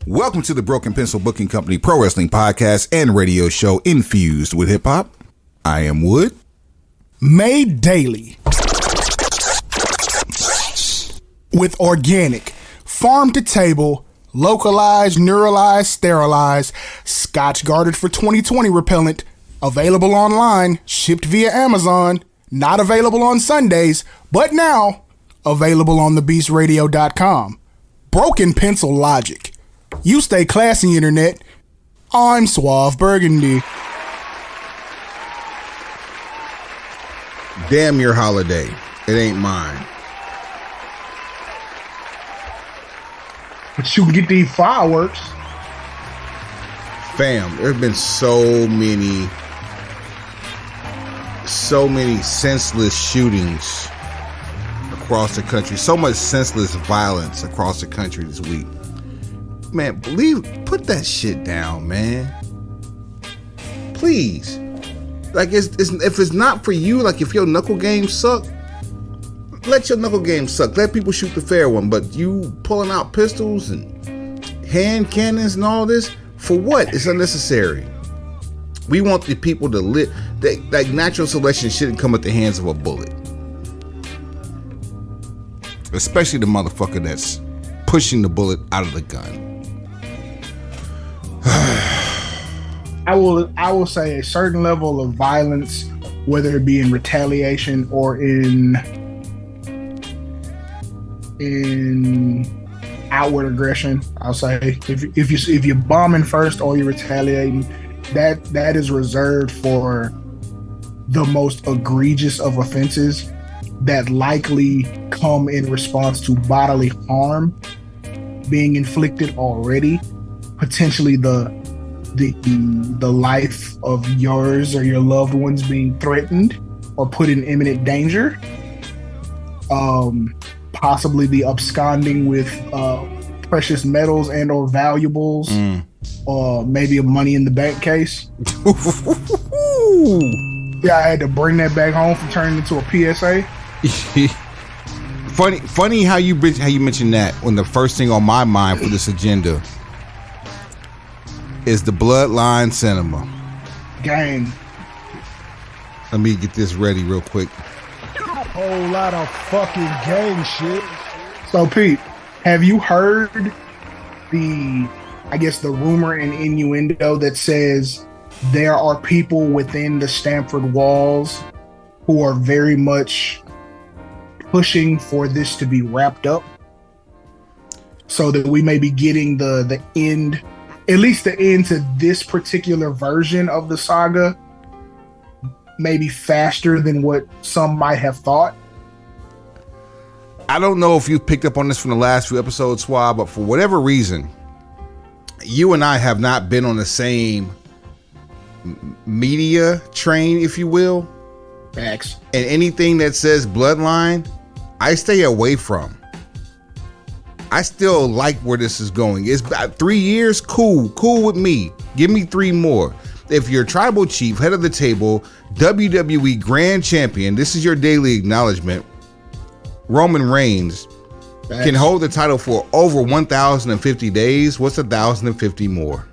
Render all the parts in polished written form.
Welcome to the Broken Pencil Booking Company Pro Wrestling Podcast and radio show infused with hip hop. I am Wood. Made daily with organic, farm to table, localized, neuralized, sterilized, Scotch guarded for 2020 repellent, available online, shipped via Amazon, not available on Sundays, but now available on thebeastradio.com. Broken Pencil Logic. You stay classy, internet. I'm Suave Burgundy. Damn your holiday. It ain't mine. But you can get these fireworks. Fam, there have been so many senseless shootings across the country. So much senseless violence across the country this week. Man, put that shit down, man. Please. Like, if it's not for you, like if your knuckle game suck, let your knuckle game suck. Let people shoot the fair one. But you pulling out pistols and hand cannons and all this, for what? It's unnecessary. We want the people to live. Like, natural selection shouldn't come at the hands of a bullet. Especially the motherfucker that's pushing the bullet out of the gun. I will say a certain level of violence, whether it be in retaliation or in outward aggression. I'll say if you're bombing first or you're retaliating, that is reserved for the most egregious of offenses that likely come in response to bodily harm being inflicted already, potentially the life of yours or your loved ones being threatened or put in imminent danger, possibly the absconding with precious metals and or valuables, or maybe a money in the bank case. Yeah, I had to bring that back home for turning into a PSA. Funny how you mentioned that when the first thing on my mind for this agenda is the Bloodline Cinema. Gang. Let me get this ready real quick. Whole lot of fucking gang shit. So Pete, have you heard the rumor and innuendo that says there are people within the Stamford walls who are very much pushing for this to be wrapped up so that we may be getting the end, at least the end to this particular version of the saga, maybe faster than what some might have thought? I don't know if you picked up on this from the last few episodes, Swab, but for whatever reason, you and I have not been on the same media train, if you will. Facts. And anything that says Bloodline, I stay away from. I still like where this is going. It's about 3 years, cool with me. Give me 3 more. If you're tribal chief, head of the table, WWE grand champion, this is your daily acknowledgement. Roman Reigns can hold the title for over 1,050 days. What's 1,050 more?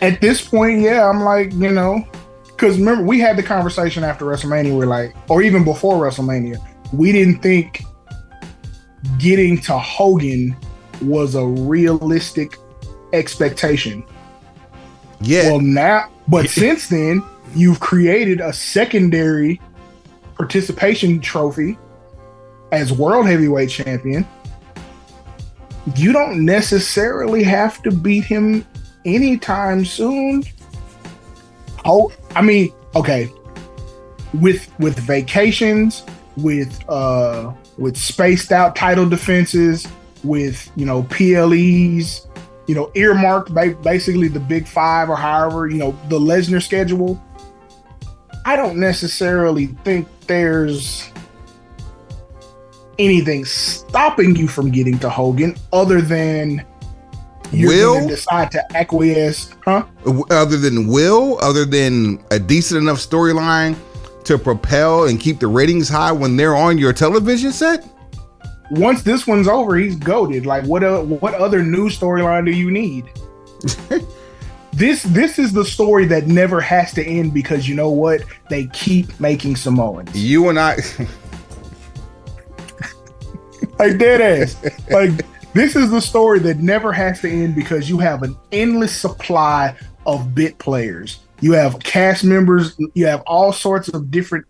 At this point, yeah, I'm like, because remember, we had the conversation after WrestleMania. We're like, or even before WrestleMania, we didn't think getting to Hogan was a realistic expectation. Yeah. Well, now, but since then, you've created a secondary participation trophy as World Heavyweight Champion. You don't necessarily have to beat him anytime soon. Oh, I mean, okay. With vacations, with spaced out title defenses, with PLEs, earmarked basically the big 5 or however, the Lesnar schedule. I don't necessarily think there's anything stopping you from getting to Hogan other than you're going to decide to acquiesce, huh? Other than a decent enough storyline to propel and keep the ratings high when they're on your television set? once this one's over, he's goated. Like, what other news storyline do you need? This is the story that never has to end because you know what? They keep making Samoans. You and I, like dead ass. Like this is the story that never has to end because you have an endless supply of bit players. You have cast members. You have all sorts of different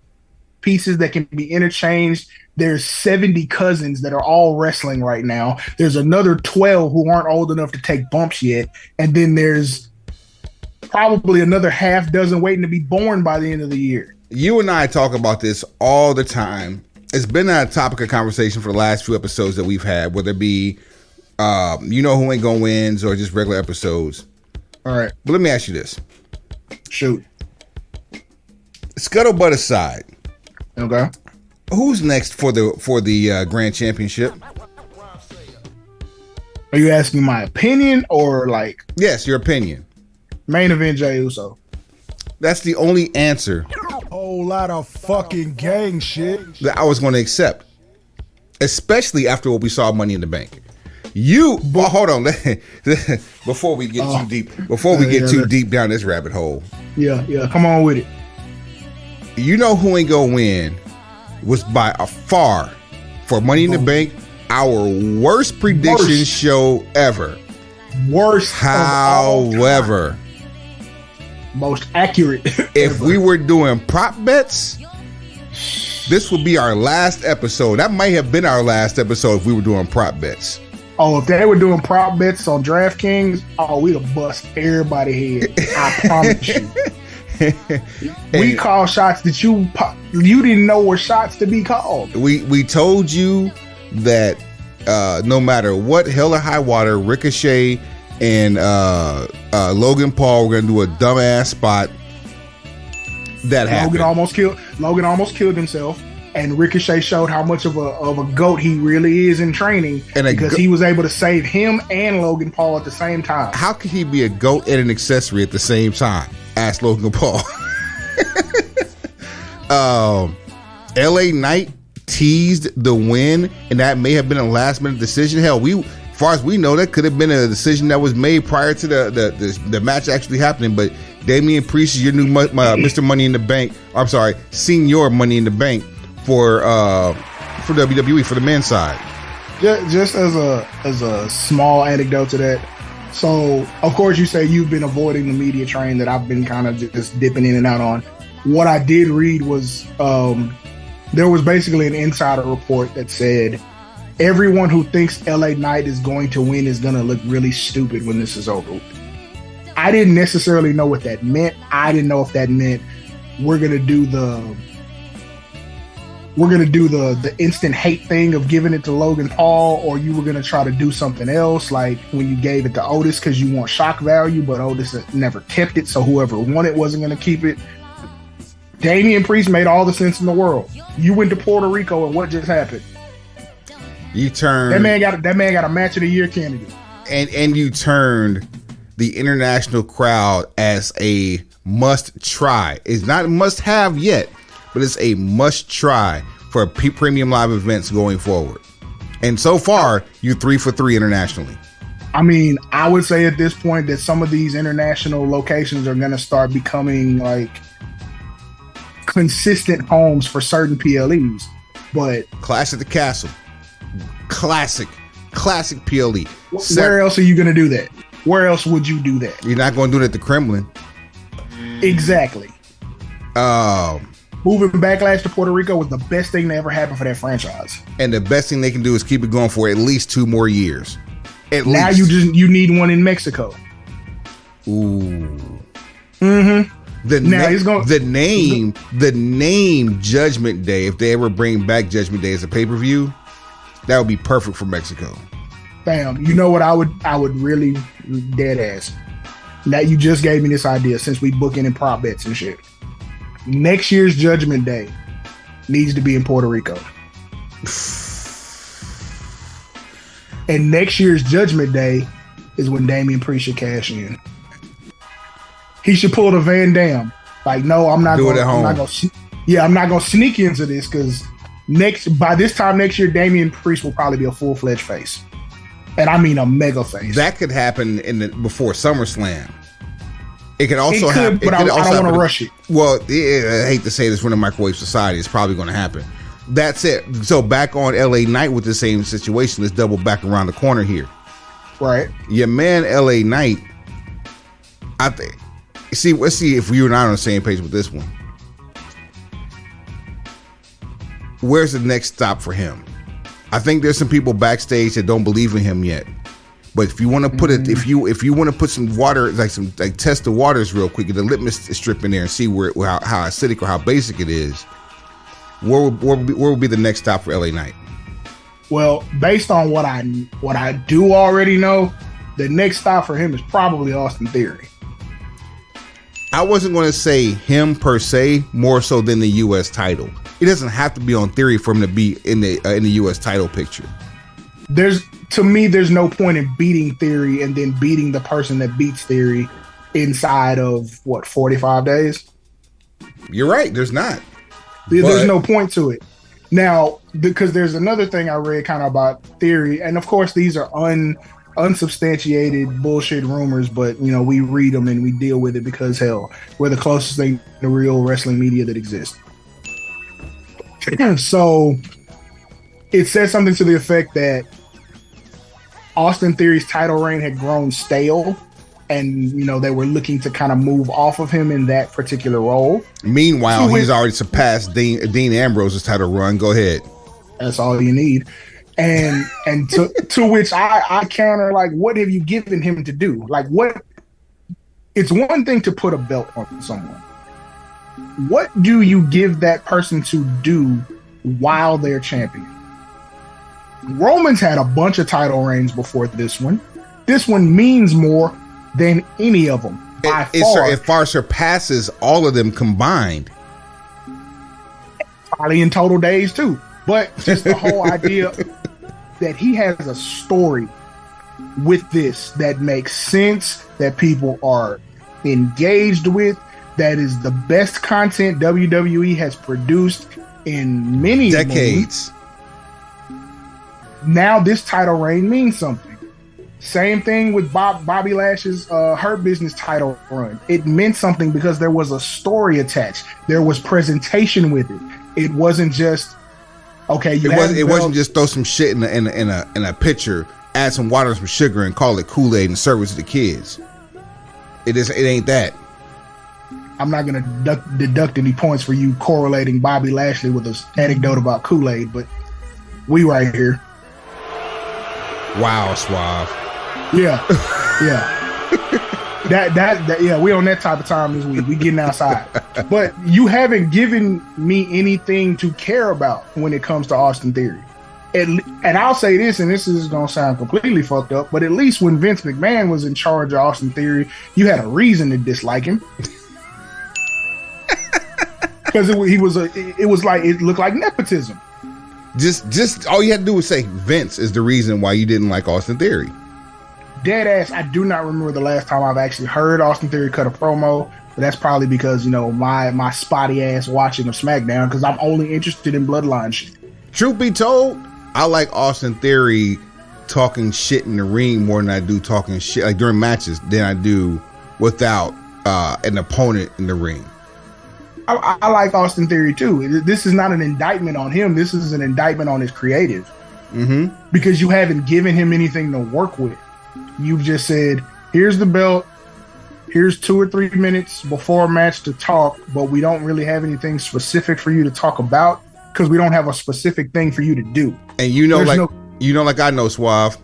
pieces that can be interchanged. There's 70 cousins that are all wrestling right now. There's another 12 who aren't old enough to take bumps yet. And then there's probably another half dozen waiting to be born by the end of the year. You and I talk about this all the time. It's been a topic of conversation for the last few episodes that we've had, whether it be you know who ain't gonna wins or just regular episodes. All right. But let me ask you this. Shoot. Scuttlebutt aside. Okay. Who's next for the Grand Championship? Are you asking my opinion or like? Yes, your opinion. Main event Jey Uso. That's the only answer. Whole lot of fucking gang shit that I was going to accept, especially after what we saw Money in the Bank. Hold on, before we get too deep. Before we get too deep down this rabbit hole. Yeah, come on with it. You know who ain't gonna win was by a far for Money in the Bank our worst prediction show ever. Worst. However, most accurate. If we were doing prop bets, this would be our last episode. That might have been our last episode if we were doing prop bets. Oh, if they were doing prop bets on DraftKings, we'd have bust everybody's head. I promise you. We call shots that you didn't know were shots to be called. We told you that no matter what, hell or high water, Ricochet and Logan Paul were gonna do a dumbass spot. That happened. Logan almost killed himself, and Ricochet showed how much of a goat he really is in training, because he was able to save him and Logan Paul at the same time. How could he be a goat and an accessory at the same time? Asked Logan Paul. LA Knight teased the win, and that may have been a last minute decision. Hell, as far as we know, that could have been a decision that was made prior to the match actually happening. But Damian Priest is your new Mr. Money in the Bank. I'm sorry, Senior Money in the Bank for WWE for the men's side. Just as a small anecdote to that. So, of course, you say you've been avoiding the media train that I've been kind of just dipping in and out on. What I did read was there was basically an insider report that said everyone who thinks LA Knight is going to win is going to look really stupid when this is over. I didn't necessarily know what that meant. I didn't know if that meant we're going to do the instant hate thing of giving it to Logan Paul, or you were going to try to do something else, like when you gave it to Otis because you want shock value, but Otis never kept it, so whoever won it wasn't going to keep it. Damian Priest made all the sense in the world. You went to Puerto Rico, and what just happened? You turned that man got a match of the year candidate, and you turned the international crowd as a must try. It's not a must have yet, but it's a must try for premium live events going forward. And so far, you're 3 for 3 internationally. I mean, I would say at this point that some of these international locations are going to start becoming like consistent homes for certain PLEs. But Clash at the Castle, classic PLE. Where else are you going to do that? Where else would you do that? You're not going to do it at the Kremlin. Exactly. Moving Backlash to Puerto Rico was the best thing that ever happened for that franchise. And the best thing they can do is keep it going for at least 2 more years. Now you need one in Mexico. Ooh. Mm-hmm. The name Judgment Day, if they ever bring back Judgment Day as a pay-per-view, that would be perfect for Mexico. Bam. You know what I would really dead ass. Now you just gave me this idea since we booking in prop bets and shit. Next year's Judgment Day needs to be in Puerto Rico. And next year's Judgment Day is when Damian Priest should cash in. He should pull the Van Dam. Like, no, I'm not do going it at home. I'm not going to sneak into this because By this time next year, Damian Priest will probably be a full-fledged face. And I mean a mega face. That could happen before SummerSlam. It could also happen. But I don't want to rush it. Well, I hate to say this, we're in a microwave society. It's probably going to happen. That's it. So back on LA Knight with the same situation. Let's double back around the corner here. Right. Your man LA Knight, I think. See, let's see if you and I are on the same page with this one. Where's the next stop for him? I think there's some people backstage that don't believe in him yet. But if you want to put it, if you want to put some water, like test the waters real quick, get the litmus strip in there and see how acidic or how basic it is. Where would be the next stop for LA Knight? Well, based on what I do already know, the next stop for him is probably Austin Theory. I wasn't going to say him per se, more so than the U.S. title. It doesn't have to be on Theory for him to be in the U.S. title picture. To me, there's no point in beating Theory and then beating the person that beats Theory inside of 45 days. You're right. There's not. There's no point to it. Now, because there's another thing I read kind of about Theory, and of course these are unsubstantiated bullshit rumors, but we read them and we deal with it because hell, we're the closest thing to real wrestling media that exists. So it says something to the effect that Austin Theory's title reign had grown stale, and they were looking to kind of move off of him in that particular role. Meanwhile, he's already surpassed Dean Ambrose's title run. Go ahead. That's all you need. And to which I counter, like, what have you given him to do? Like, what? It's one thing to put a belt on someone. What do you give that person to do while they're champion? Roman's had a bunch of title reigns before this one. This one means more than any of them. It far surpasses all of them combined. Probably in total days too. But just the whole idea that he has a story with this that makes sense, that people are engaged with, that is the best content WWE has produced in many decades. Now this title reign means something. Same thing with Bobby Lash's Hurt Business title run. It meant something because there was a story attached. There was presentation with it. It wasn't just okay. It wasn't just throw some shit in a pitcher, add some water and some sugar, and call it Kool-Aid and serve it to the kids. It ain't that. I'm not going to deduct any points for you correlating Bobby Lashley with an anecdote about Kool-Aid, but we right here. Wow, Suave. Yeah. Yeah, we on that type of time this week. We getting outside. But you haven't given me anything to care about when it comes to Austin Theory. And I'll say this, and this is going to sound completely fucked up, but at least when Vince McMahon was in charge of Austin Theory, you had a reason to dislike him. Because it looked like nepotism. Just all you had to do was say Vince is the reason why you didn't like Austin Theory. Dead ass, I do not remember the last time I've actually heard Austin Theory cut a promo, but that's probably because, my spotty ass watching of SmackDown, because I'm only interested in Bloodline shit. Truth be told, I like Austin Theory talking shit in the ring more than I do talking shit, like during matches, than I do without an opponent in the ring. I like Austin Theory too. This is not an indictment on him. This is an indictment on his creative. Mm-hmm. Because you haven't given him anything to work with. You've just said, here's the belt. Here's 2 or 3 minutes before a match to talk, but we don't really have anything specific for you to talk about because we don't have a specific thing for you to do. And like I know, Suave,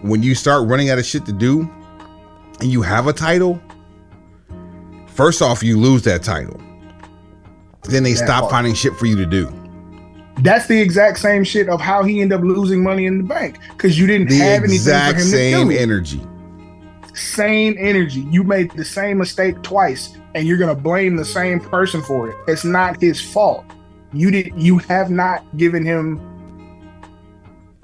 when you start running out of shit to do and you have a title, first off, you lose that title. Then they stop finding shit for you to do. That's the exact same shit of how he ended up losing Money in the Bank because you didn't have anything for him to do. Same energy. Same energy. You made the same mistake twice, and you're gonna blame the same person for it. It's not his fault. You have not given him.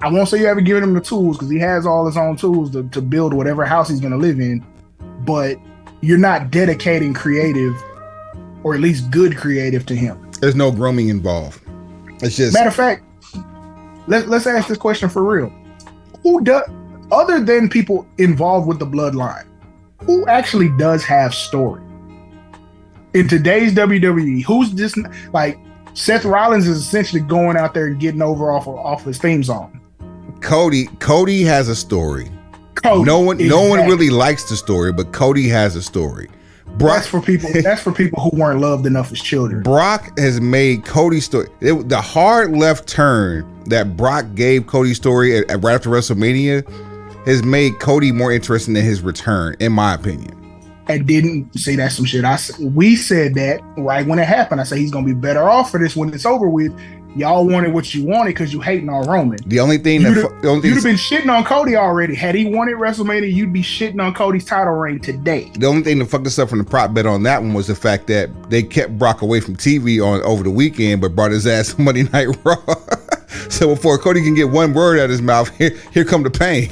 I won't say you haven't given him the tools because he has all his own tools to build whatever house he's gonna live in, but you're not dedicating creative, or at least good creative, to him. There's no grooming involved. It's just matter of fact. Let's ask this question for real. Who does, other than people involved with the bloodline, who actually does have story in today's WWE? Who's just like Seth Rollins is essentially going out there and getting over off his theme song. Cody has a story. Cody, no one really likes the story, but Cody has a story. That's for people who weren't loved enough as children. Brock has made Cody's story. The hard left turn that Brock gave Cody's story right after WrestleMania has made Cody more interesting than his return, in my opinion. And didn't say that's some shit. We said that right when it happened. I said he's gonna be better off for this when it's over with. Y'all wanted what you wanted because you hating on Roman. The only thing you'd have been shitting on Cody already. Had he wanted WrestleMania, you'd be shitting on Cody's title reign today. The only thing that fucked us up from the prop bet on that one was the fact that they kept Brock away from TV over the weekend, but brought his ass Monday Night Raw. So before Cody can get one word out of his mouth, here come the pain.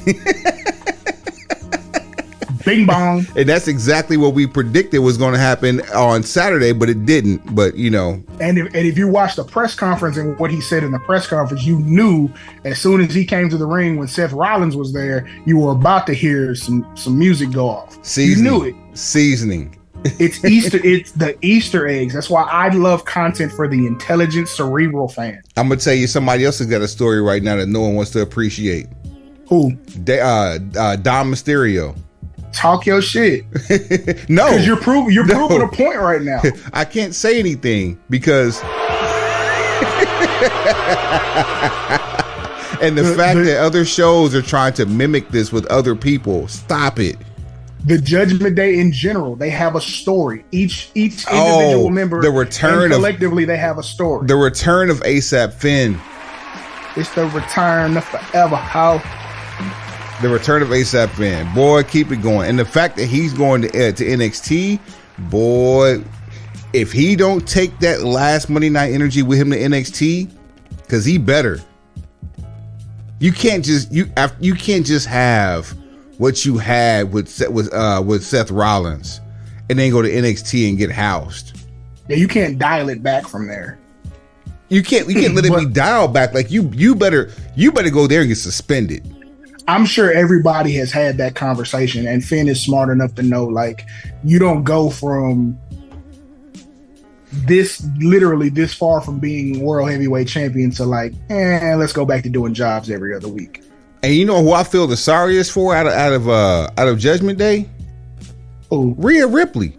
Bing bong. And that's exactly what we predicted was going to happen on Saturday, but it didn't. But and if you watched the press conference and what he said in the press conference, you knew as soon as he came to the ring when Seth Rollins was there, you were about to hear some music go off. Seasoning. You knew it. Seasoning. It's Easter. It's the Easter eggs. That's why I love content for the intelligent, cerebral fan. I'm gonna tell you, somebody else has got a story right now that no one wants to appreciate. Who? Dom Mysterio. Talk your shit. No, because you're proving a point right now. I can't say anything because and the fact that other shows are trying to mimic this with other people. Stop it. The Judgment Day in general, they have a story. Each individual member, the return collectively, they have a story. The return of ASAP Finn. It's the return of forever. How? The return of ASAP Finn. Boy, keep it going. And the fact that he's going to NXT, boy, if he don't take that last Monday Night energy with him to NXT, because he better. You can't just have what you had with Seth Rollins and then go to NXT and get housed. Yeah, you can't dial it back from there. You can't let it be dialed back. Like you better go there and get suspended. I'm sure everybody has had that conversation, and Finn is smart enough to know, like, you don't go from literally this far from being world heavyweight champion to like, let's go back to doing jobs every other week. And you know who I feel the sorriest for out of Judgment Day? Oh, Rhea Ripley.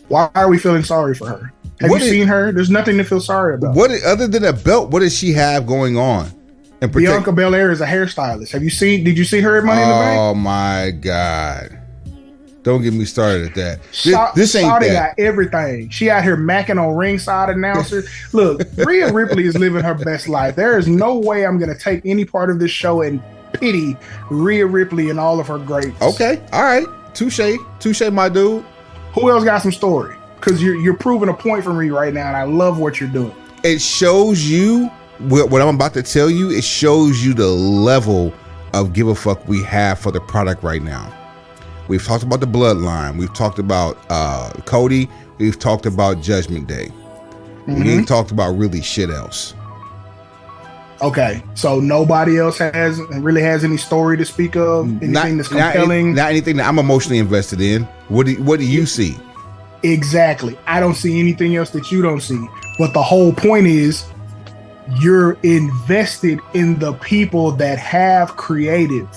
Why are we feeling sorry for her? Have you seen her? There's nothing to feel sorry about. What other than a belt? What does she have going on? Bianca Belair is a hairstylist. Did you see her at Money in the Bank? Oh my God. Don't get me started at that. This ain't Saudi that. got everything. She out here macking on ringside announcers. Look, Rhea Ripley is living her best life. There is no way I'm going to take any part of this show and pity Rhea Ripley and all of her greats. Okay. All right. Touche, my dude. Who else got some story? Because you're proving a point for me right now, and I love what you're doing. It shows you what I'm about to tell you. It shows you the level of give a fuck we have for the product right now. We've talked about the bloodline. We've talked about Cody. We've talked about Judgment Day. Mm-hmm. We ain't talked about really shit else. Okay, so nobody else has any story to speak of? Anything that's compelling? Not anything that I'm emotionally invested in. What do you see? Exactly. I don't see anything else that you don't see. But the whole point is you're invested in the people that have creative.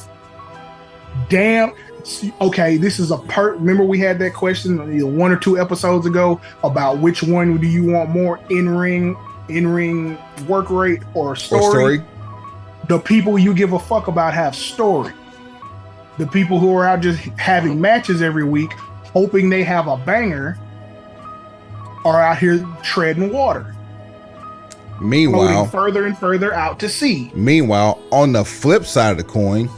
Damn. Okay, this is remember we had that question 1 or 2 episodes ago about which one do you want more, in-ring work rate or story? The people you give a fuck about have story. The people who are out just having matches every week hoping they have a banger are out here treading water. Meanwhile, further and further out to sea. Meanwhile, on the flip side of the coin,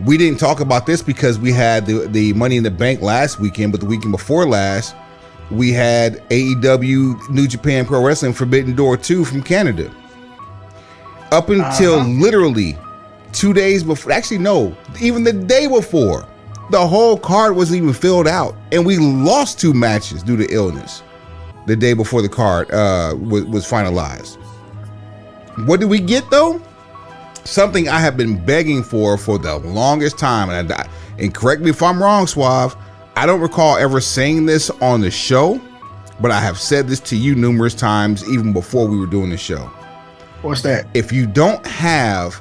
we didn't talk about this because we had the Money in the Bank last weekend, but the weekend before last, we had AEW New Japan Pro Wrestling Forbidden Door 2 from Canada. Up until literally 2 days before, actually no, even the day before, the whole card wasn't even filled out, and we lost 2 matches due to illness the day before the card was finalized. What did we get though? Something I have been begging for the longest time, and correct me if I'm wrong, Suave. I don't recall ever saying this on the show, but I have said this to you numerous times, even before we were doing the show. What's that? If you don't have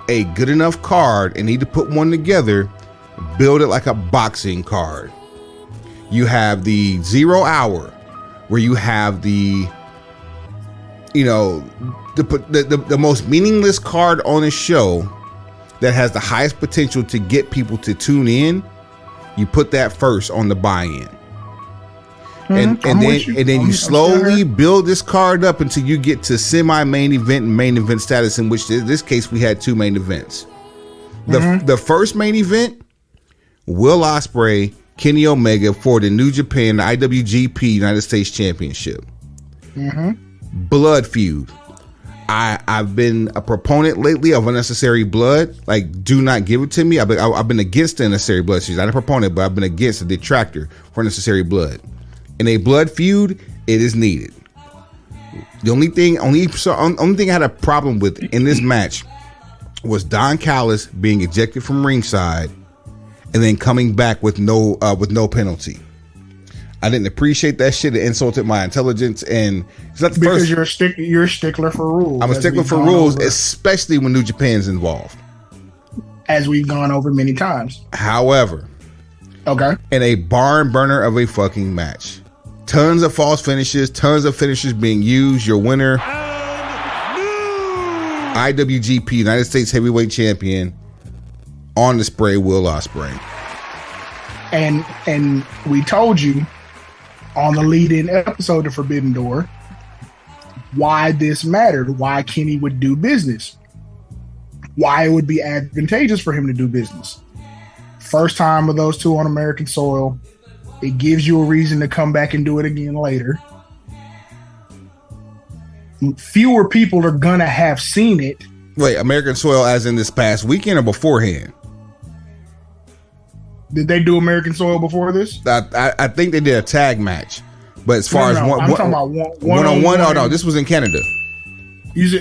a good enough card and need to put one together, build it like a boxing card. You have the 0 hour, where you have the most meaningless card on the show that has the highest potential to get people to tune in. You put that first on the buy-in. And then you slowly build this card up until you get to semi-main event and main event status, in which in this case we had 2 main events. The first main event, Will Ospreay, Kenny Omega for the New Japan IWGP United States Championship. Blood feud. I've been a proponent lately of unnecessary blood. Like, do not give it to me. I've been against the unnecessary blood series. Not a proponent, but I've been against a detractor for unnecessary blood. In a blood feud, it is needed. The only thing I had a problem with in this match was Don Callis being ejected from ringside and then coming back with no penalty. I didn't appreciate that shit. It insulted my intelligence, and it's not the because first. you're a stickler for rules. I'm a stickler for rules, especially when New Japan's involved. As we've gone over many times. However, okay, in a barn burner of a fucking match, tons of false finishes, tons of finishes being used. Your winner, IWGP United States Heavyweight Champion, on display, Will Ospreay. And we told you on the lead-in episode of Forbidden Door why this mattered, why Kenny would do business, why it would be advantageous for him to do business. First time of those two on American soil, it gives you a reason to come back and do it again later. Fewer people are gonna have seen it. Wait, American soil as in this past weekend or beforehand? Did they do American soil before this? I think they did a tag match, but as far as I'm talking about one-on-one. Oh no, this was in Canada.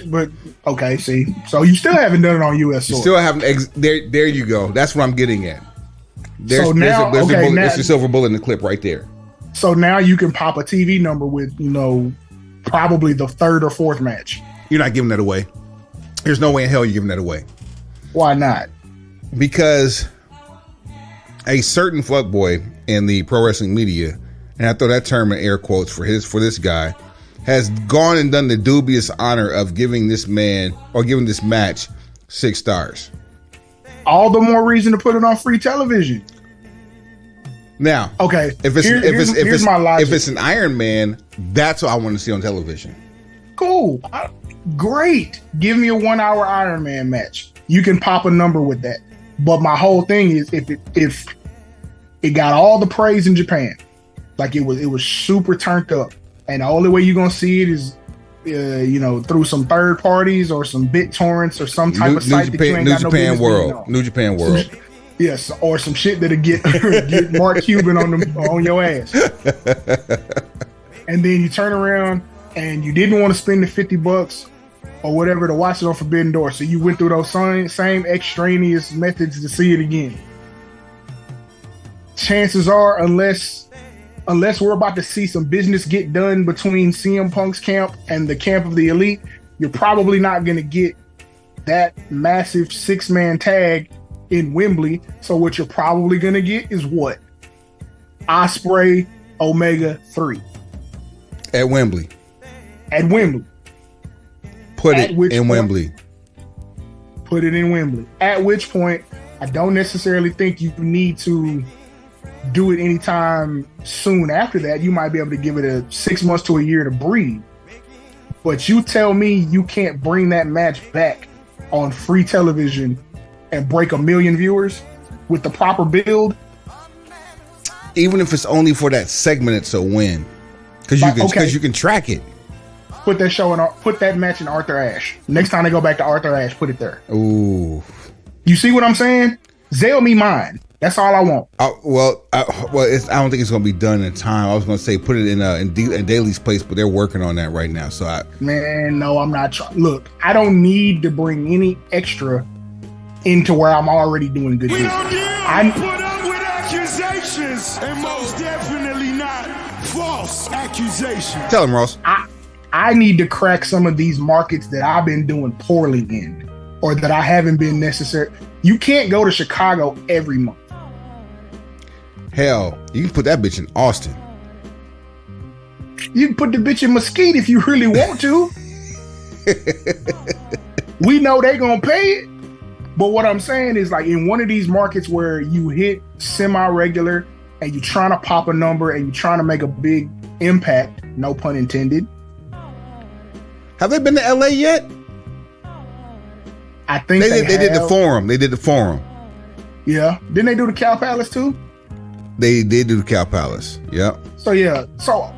But okay, see, so you still haven't done it on U.S. soil. You still haven't. There you go. That's what I'm getting at. There's a silver bullet in the clip right there. So now you can pop a TV number with probably the 3rd or 4th match. You're not giving that away. There's no way in hell you're giving that away. Why not? Because a certain fuckboy in the pro wrestling media, and I throw that term in air quotes for this guy, has gone and done the dubious honor of giving this man or giving this match 6 stars. All the more reason to put it on free television. Now, okay, here's my logic. If it's an Iron Man, that's what I want to see on television. Cool, great. Give me a 1-hour Iron Man match. You can pop a number with that. But my whole thing is, if it got all the praise in Japan, like it was super turned up, and the only way you're gonna see it is, through some third parties or some BitTorrents or some type of site that you ain't got no business being on. New Japan World. Yes, or some shit that'll get Mark Cuban on your ass. And then you turn around and you didn't want to spend the $50 or whatever to watch it on Forbidden Door, so you went through those same extraneous methods to see it again. Chances are, unless we're about to see some business get done between CM Punk's camp and the camp of the Elite, you're probably not going to get that massive 6-man tag in Wembley. So what you're probably going to get is what? Ospreay Omega 3. At Wembley. Put it in Wembley. Put it in Wembley. At which point, I don't necessarily think you need to do it anytime soon after that. You might be able to give it 6 months to a year to breathe. But you tell me you can't bring that match back on free television and break 1 million viewers with the proper build? Even if it's only for that segment, it's a win. Because you can track it. Put that match in Arthur Ashe. Next time they go back to Arthur Ashe, put it there. Ooh. You see what I'm saying? Zell me mine. That's all I want. I don't think it's going to be done in time. I was going to say put it in Daly's place, but they're working on that right now. So Man, no, I'm not. Look, I don't need to bring any extra into where I'm already doing good business. I put up with accusations, and most definitely not false accusations. Tell him, Ross. I need to crack some of these markets that I've been doing poorly in, or that I haven't been necessary. You can't go to Chicago every month. Hell, you can put that bitch in Austin. You can put the bitch in Mesquite if you really want to. We know they gonna pay it. But what I'm saying is, like, in one of these markets where you hit semi-regular and you're trying to pop a number and you're trying to make a big impact, no pun intended. Have they been to LA yet? I think they did the Forum. They did the Forum. Yeah. Didn't they do the Cal Palace too? They did do the Cal Palace. Yep. So yeah. So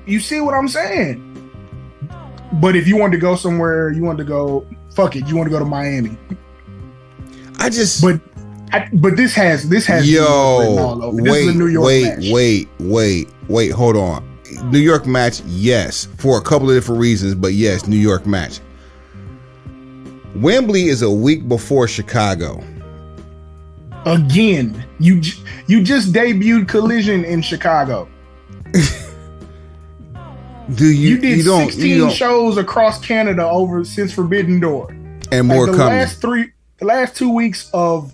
you see what I'm saying? But if you want to go somewhere, you want to go. Fuck it. You want to go to Miami. But this has. Yo, wait. Hold on. New York match, yes, for a couple of different reasons, but yes, New York match. Wembley is a week before Chicago. Again, you just debuted Collision in Chicago. You did 16 shows across Canada since Forbidden Door, and more coming. The last 2 weeks of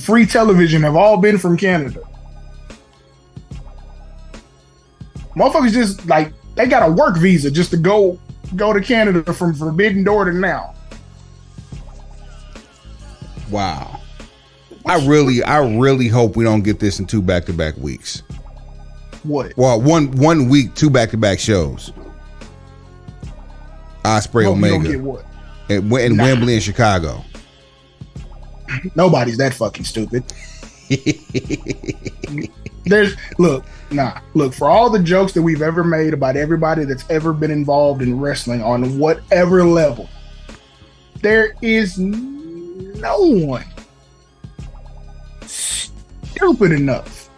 free television have all been from Canada. Motherfuckers just like they got a work visa just to go to Canada from Forbidden Door to now. Wow. I really hope we don't get this in 2 back-to-back weeks. What? Well, one week, 2 back-to-back shows. Ospreay Omega. You don't get what? In Wembley and Chicago. Nobody's that fucking stupid. Look, for all the jokes that we've ever made about everybody that's ever been involved in wrestling on whatever level, there is no one stupid enough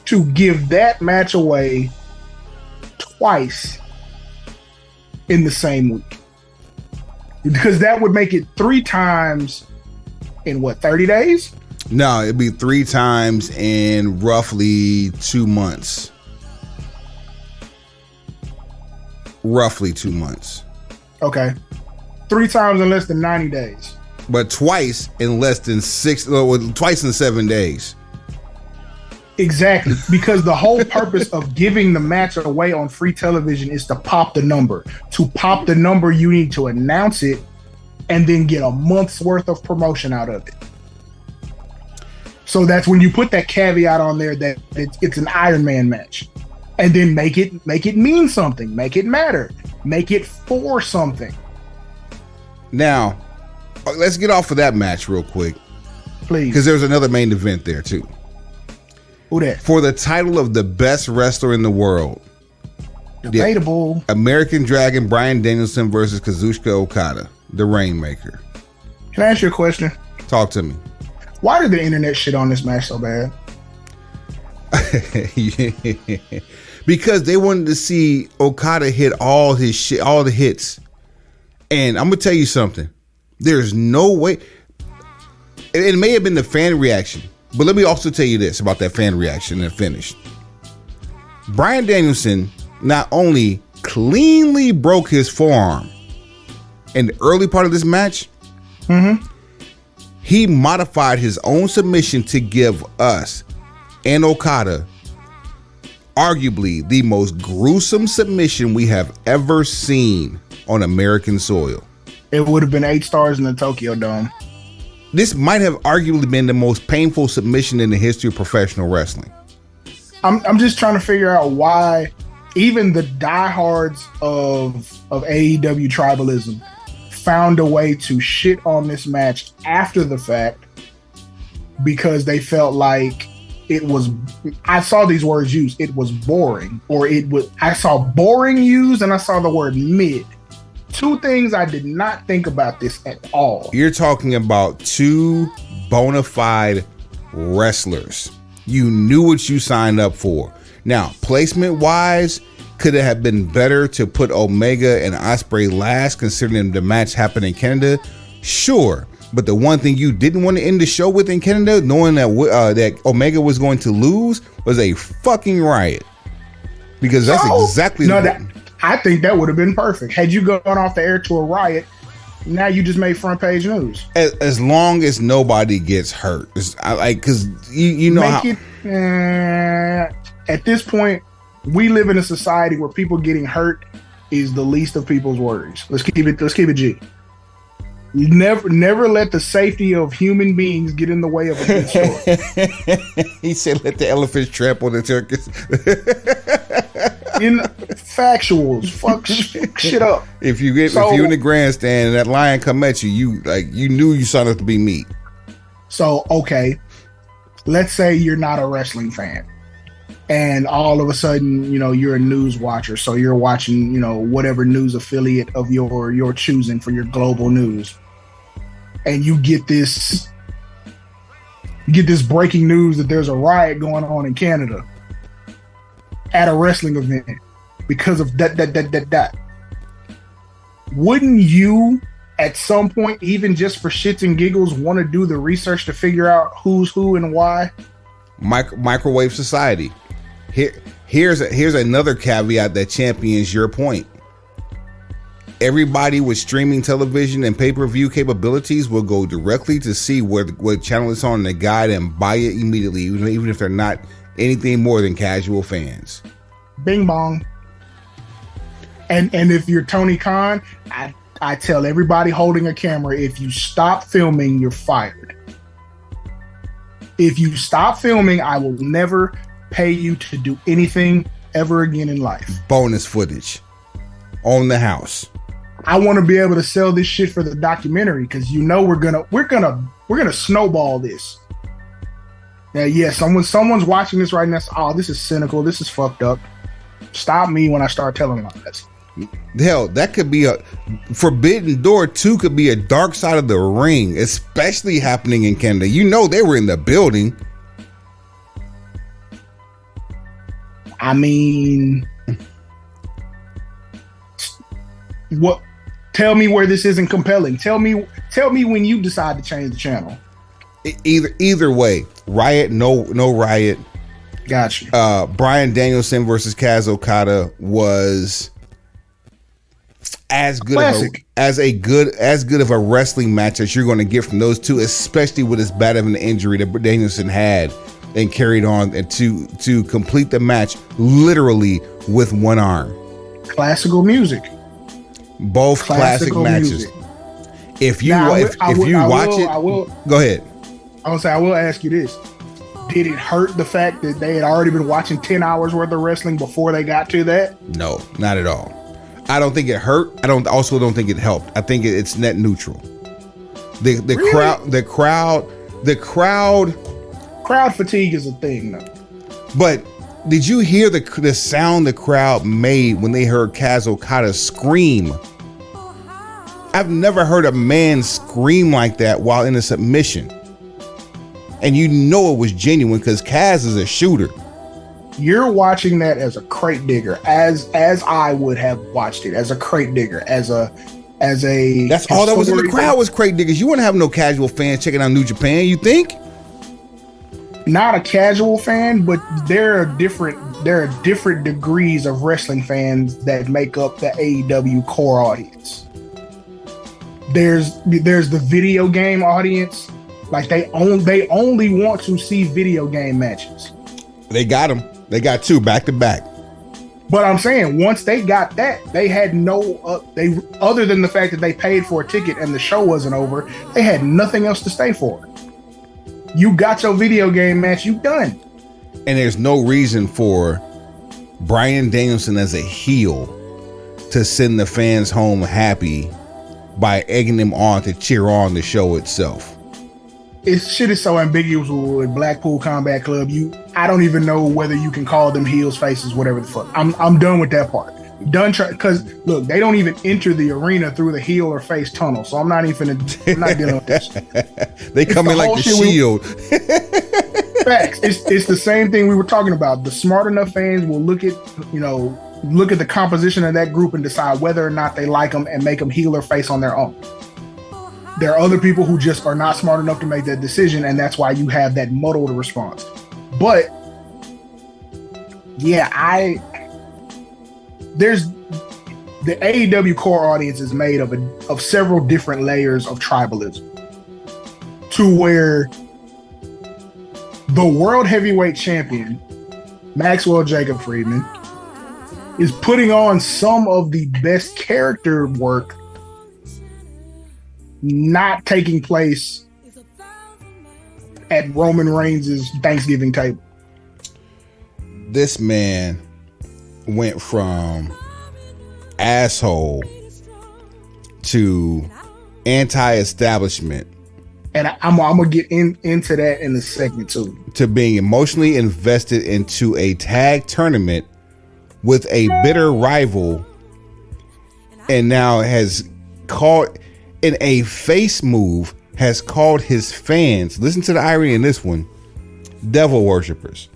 to give that match away twice in the same week. Because that would make it 3 times in 30 days? No, it'd be 3 times in roughly 2 months. Roughly 2 months. Okay. 3 times in less than 90 days. But twice in less than twice in 7 days. Exactly. Because the whole purpose of giving the match away on free television is to pop the number. To pop the number, you need to announce it and then get a month's worth of promotion out of it. So that's when you put that caveat on there that it's an Iron Man match, and then make it mean something, make it matter, make it for something. Now, let's get off of that match real quick, please, because there's another main event there too. Who that? For the title of the best wrestler in the world. Debatable. American Dragon Bryan Danielson versus Kazuchika Okada, the Rainmaker. Can I ask you a question? Talk to me. Why did the internet shit on this match so bad? Because they wanted to see Okada hit all his shit, all the hits. And I'm gonna tell you something. There's no way. It may have been the fan reaction, but let me also tell you this about that fan reaction and finish. Bryan Danielson not only cleanly broke his forearm in the early part of this match, he modified his own submission to give us and Okada arguably the most gruesome submission we have ever seen on American soil. It would have been 8 stars in the Tokyo Dome. This might have arguably been the most painful submission in the history of professional wrestling. I'm just trying to figure out why even the diehards of AEW tribalism found a way to shit on this match after the fact because they felt like it was, I saw these words used, it was boring, or I saw boring used, and I saw the word mid two things I did not think about this at all. You're talking about two bona fide wrestlers. You knew what you signed up for. Now, placement wise, could it have been better to put Omega and Ospreay last, considering the match happened in Canada? Sure. But the one thing you didn't want to end the show with in Canada, knowing that that Omega was going to lose, was a fucking riot. Because that's exactly I think that would have been perfect. Had you gone off the air to a riot, now you just made front page news. As long as nobody gets hurt, because you know how. At this point, we live in a society where people getting hurt is the least of people's worries. Let's keep it G. You never let the safety of human beings get in the way of a good story. He said, "Let the elephants trample the turkeys." In factuals, fuck shit up. If you in the grandstand and that lion come at you, you knew you signed up to be meat. So okay, let's say you're not a wrestling fan, and all of a sudden, you're a news watcher. So you're watching, whatever news affiliate of your choosing for your global news, and you get this breaking news that there's a riot going on in Canada at a wrestling event because of that. Wouldn't you, at some point, even just for shits and giggles, want to do the research to figure out who's who and why? Microwave society. Here's another caveat that champions your point. Everybody with streaming television and pay-per-view capabilities will go directly to see what channel it's on in the guide and buy it immediately, even if they're not anything more than casual fans. Bing bong. And if you're Tony Khan, I tell everybody holding a camera, if you stop filming, you're fired. If you stop filming, I will never pay you to do anything ever again in life. Bonus footage on the house. I want to be able to sell this shit for the documentary because we're gonna snowball this. Now, yeah, someone's watching this right now. Oh, this is cynical. This is fucked up. Stop me when I start telling lies. Hell, that could be a Forbidden Door 2 could be a dark side of the ring, especially happening in Canada. They were in the building. I mean, what? Tell me where this isn't compelling. Tell me when you decide to change the channel. Either way, riot, no riot. Gotcha. Bryan Danielson versus Kaz Okada was as good of a wrestling match as you're going to get from those two, especially with as bad of an injury that Danielson had and carried on, and to complete the match literally with one arm. Classical music. Both classic matches. Music. If you watch it, go ahead. I will ask you this. Did it hurt the fact that they had already been watching 10 hours worth of wrestling before they got to that? No, not at all. I don't think it hurt. I don't think it helped. I think it's net neutral. The crowd fatigue is a thing though. But did you hear the sound the crowd made when they heard Kaz Okada scream? I've never heard a man scream like that while in a submission. And it was genuine because Kaz is a shooter. You're watching that as a crate digger, as I would have watched it, as a crate digger, as a That's all that was in the crowd was crate diggers. You wouldn't have no casual fans checking out New Japan, you think? Not a casual fan, but there are different degrees of wrestling fans that make up the AEW core audience. There's the video game audience. Like they only want to see video game matches. They got them. They got two back to back. But I'm saying once they got that, they had other than the fact that they paid for a ticket and the show wasn't over, they had nothing else to stay for. You got your video game match, you done. And there's no reason for Bryan Danielson as a heel to send the fans home happy by egging them on to cheer on the show itself. Shit is so ambiguous with Blackpool Combat Club. I don't even know whether you can call them heels, faces, whatever the fuck. I'm done with that part. Done try because look, they don't even enter the arena through the heel or face tunnel. So I'm not dealing with this. They come in like the Shield. Facts. It's the same thing we were talking about. The smart enough fans will look at the composition of that group and decide whether or not they like them and make them heel or face on their own. There are other people who just are not smart enough to make that decision, and that's why you have that muddled response. But yeah, there's the AEW core audience is made of several different layers of tribalism, to where the world heavyweight champion Maxwell Jacob Friedman is putting on some of the best character work not taking place at Roman Reigns' Thanksgiving table. This man went from asshole to anti-establishment, and I'm gonna get into that in a second too, to being emotionally invested into a tag tournament with a bitter rival, and now has called in a face move, has called his fans, listen to the irony in this one, devil worshippers.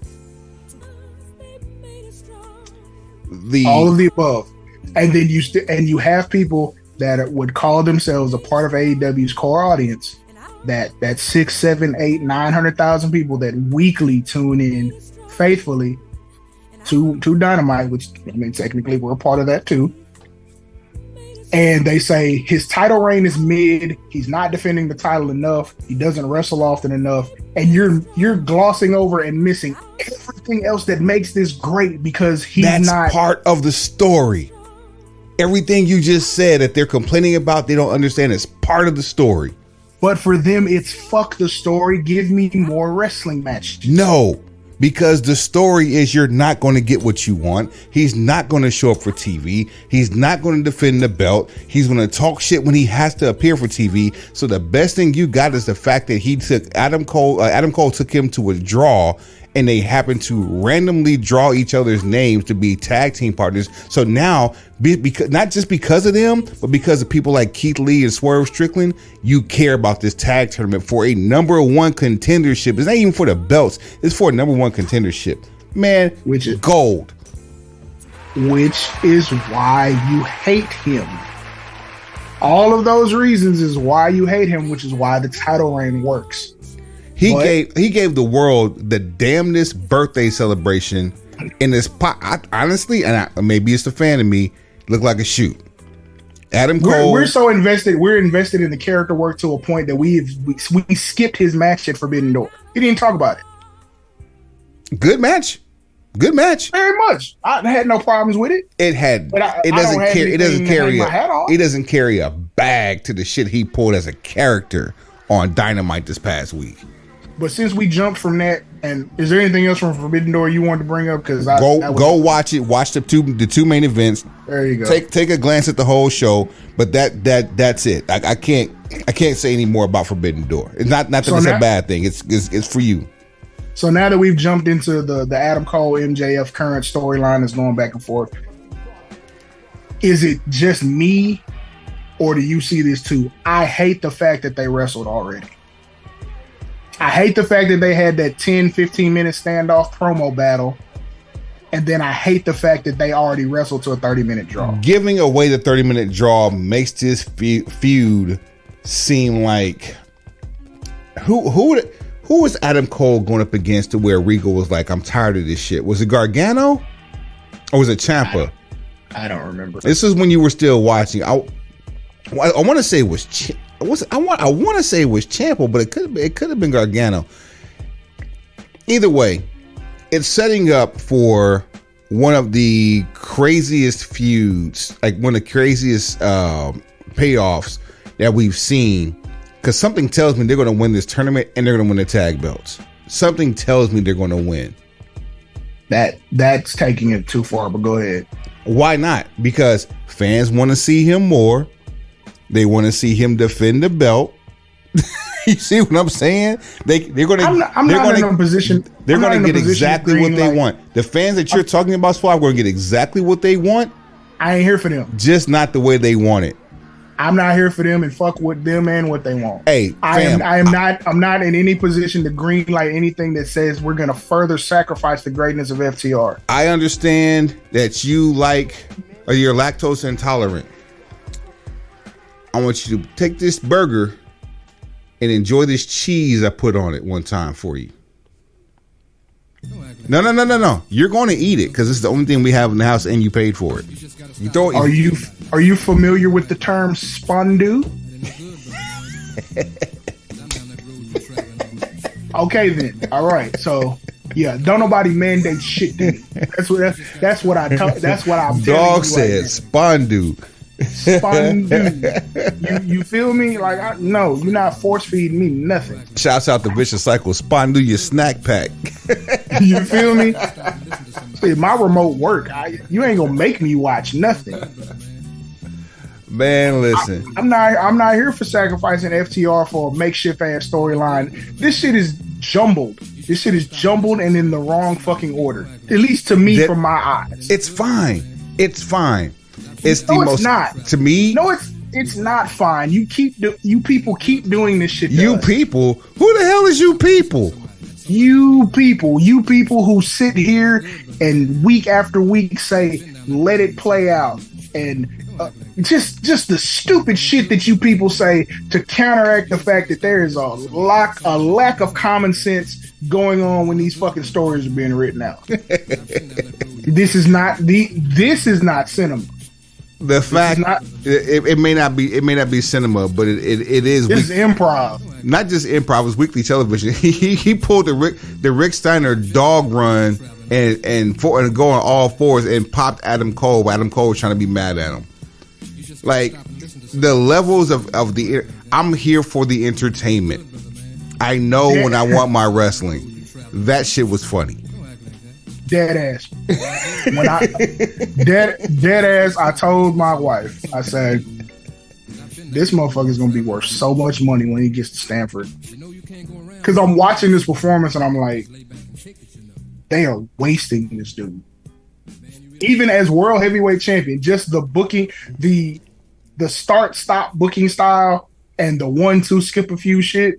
All of the above. And then you have people that would call themselves a part of AEW's core audience, that 6, 7, 8, 900,000 people that weekly tune in faithfully to Dynamite, which I mean technically we're a part of that too. And they say his title reign is mid, he's not defending the title enough, he doesn't wrestle often enough, and you're glossing over and missing everything else that makes this great because that's not part of the story. Everything you just said that they're complaining about, they don't understand, is part of the story. But for them, it's fuck the story, give me more wrestling matches. No, because the story is you're not going to get what you want. He's not going to show up for TV. He's not going to defend the belt. He's going to talk shit when he has to appear for TV. So the best thing you got is the fact that he took Adam Cole. Adam Cole took him to a draw, and they happened to randomly draw each other's names to be tag team partners. So now, because not just because of them, but because of people like Keith Lee and Swerve Strickland, you care about this tag tournament for a number one contendership. It's not even for the belts. It's for a number one contendership. Man, which is gold. Which is why you hate him. All of those reasons is why you hate him, which is why the title reign works. He gave the world the damnedest birthday celebration in this pot. Honestly, maybe it's the fan of me, looked like a shoot. Adam Cole. We're so invested. We're invested in the character work to a point that we skipped his match at Forbidden Door. He didn't talk about it. Good match. Very much. I had no problems with it. It doesn't carry a bag to the shit he pulled as a character on Dynamite this past week. But since we jumped from that, and is there anything else from Forbidden Door you wanted to bring up? Because go watch it. Watch the two main events. There you go. Take a glance at the whole show. But that's it. I can't say any more about Forbidden Door. It's not that it's a bad thing. It's for you. So now that we've jumped into the Adam Cole MJF current storyline that's going back and forth, is it just me, or do you see this too? I hate the fact that they wrestled already. I hate the fact that they had that 10-15 minute standoff promo battle, and then I hate the fact that they already wrestled to a 30-minute draw. Giving away the 30-minute draw makes this feud seem like who was Adam Cole going up against to where Regal was like, I'm tired of this shit? Was it Gargano or was it Ciampa? I don't remember. This is when you were still watching. I want to say it was I want to say it was Ciampa, but it could have been Gargano. Either way, it's setting up for one of the craziest feuds, like one of the craziest payoffs that we've seen. Because something tells me they're going to win this tournament and they're going to win the tag belts. Something tells me they're going to win. That's taking it too far, but go ahead. Why not? Because fans want to see him more. They want to see him defend the belt. You see what I'm saying? They're going to. I'm not in a position. They're going to get exactly what they want. The fans that you're talking about, Swab, are going to get exactly what they want. I ain't here for them. Just not the way they want it. I'm not here for them, and fuck with them and what they want. Hey, I'm not in any position to greenlight anything that says we're gonna further sacrifice the greatness of FTR. I understand that you're lactose intolerant. I want you to take this burger and enjoy this cheese I put on it one time for you. No. You're going to eat it because it's the only thing we have in the house, and you paid for it. Are you familiar with the term spondu? Okay then. All right. So yeah, don't nobody mandate shit to me. That's what I'm telling you. Dog says spondu. You feel me? Like no, you're not force feeding me nothing. Shouts out to Vicious Cycle. Spondu your snack pack. You feel me? See, my remote work. You ain't gonna make me watch nothing. Man, listen. I'm not here for sacrificing FTR for a makeshift ass storyline. This shit is jumbled. And in the wrong fucking order. At least to me, from my eyes. It's fine. It's not. To me. No, it's not fine. You people keep doing this shit. You people? Who the hell is you people? You people who sit here and week after week say, "Let it play out," and just the stupid shit that you people say to counteract the fact that there is a lack of common sense going on when these fucking stories are being written out. This is not cinema. The fact it may not be cinema, but it is. This is improv. Not just improv. It's weekly television. He pulled the Rick Steiner dog run and go on all fours and popped Adam Cole. Adam Cole was trying to be mad at him. Like the levels of the. I'm here for the entertainment. I know when I want my wrestling. That shit was funny. Dead ass. When dead ass, I told my wife, I said, this motherfucker's gonna be worth so much money when he gets to Stanford. Because I'm watching this performance and I'm like, they are wasting this dude. Even as world heavyweight champion, just the booking, the start-stop booking style and the 1-2 skip a few shit.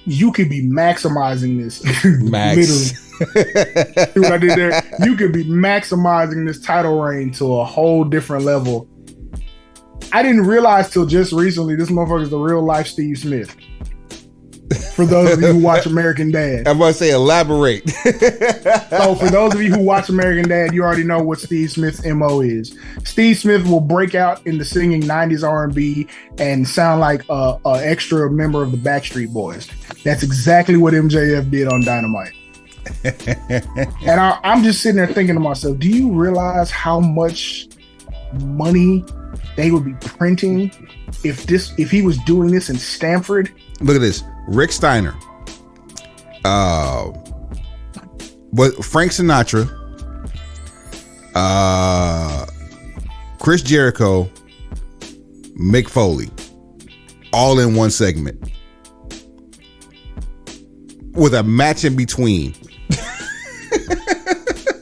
You could be maximizing this. Max. See what I did there? You could be maximizing this title reign to a whole different level. I didn't realize till just recently this motherfucker is the real life Steve Smith. For those of you who watch American Dad. I'm about to say elaborate. So for those of you who watch American Dad, you already know what Steve Smith's MO is. Steve Smith will break out into singing 90s R&B and sound like an extra member of the Backstreet Boys. That's exactly what MJF did on Dynamite. And I'm just sitting there thinking to myself, do you realize how much money they would be printing if he was doing this in Stamford? Look at this. Rick Steiner. But Frank Sinatra. Chris Jericho. Mick Foley. All in one segment. With a match in between.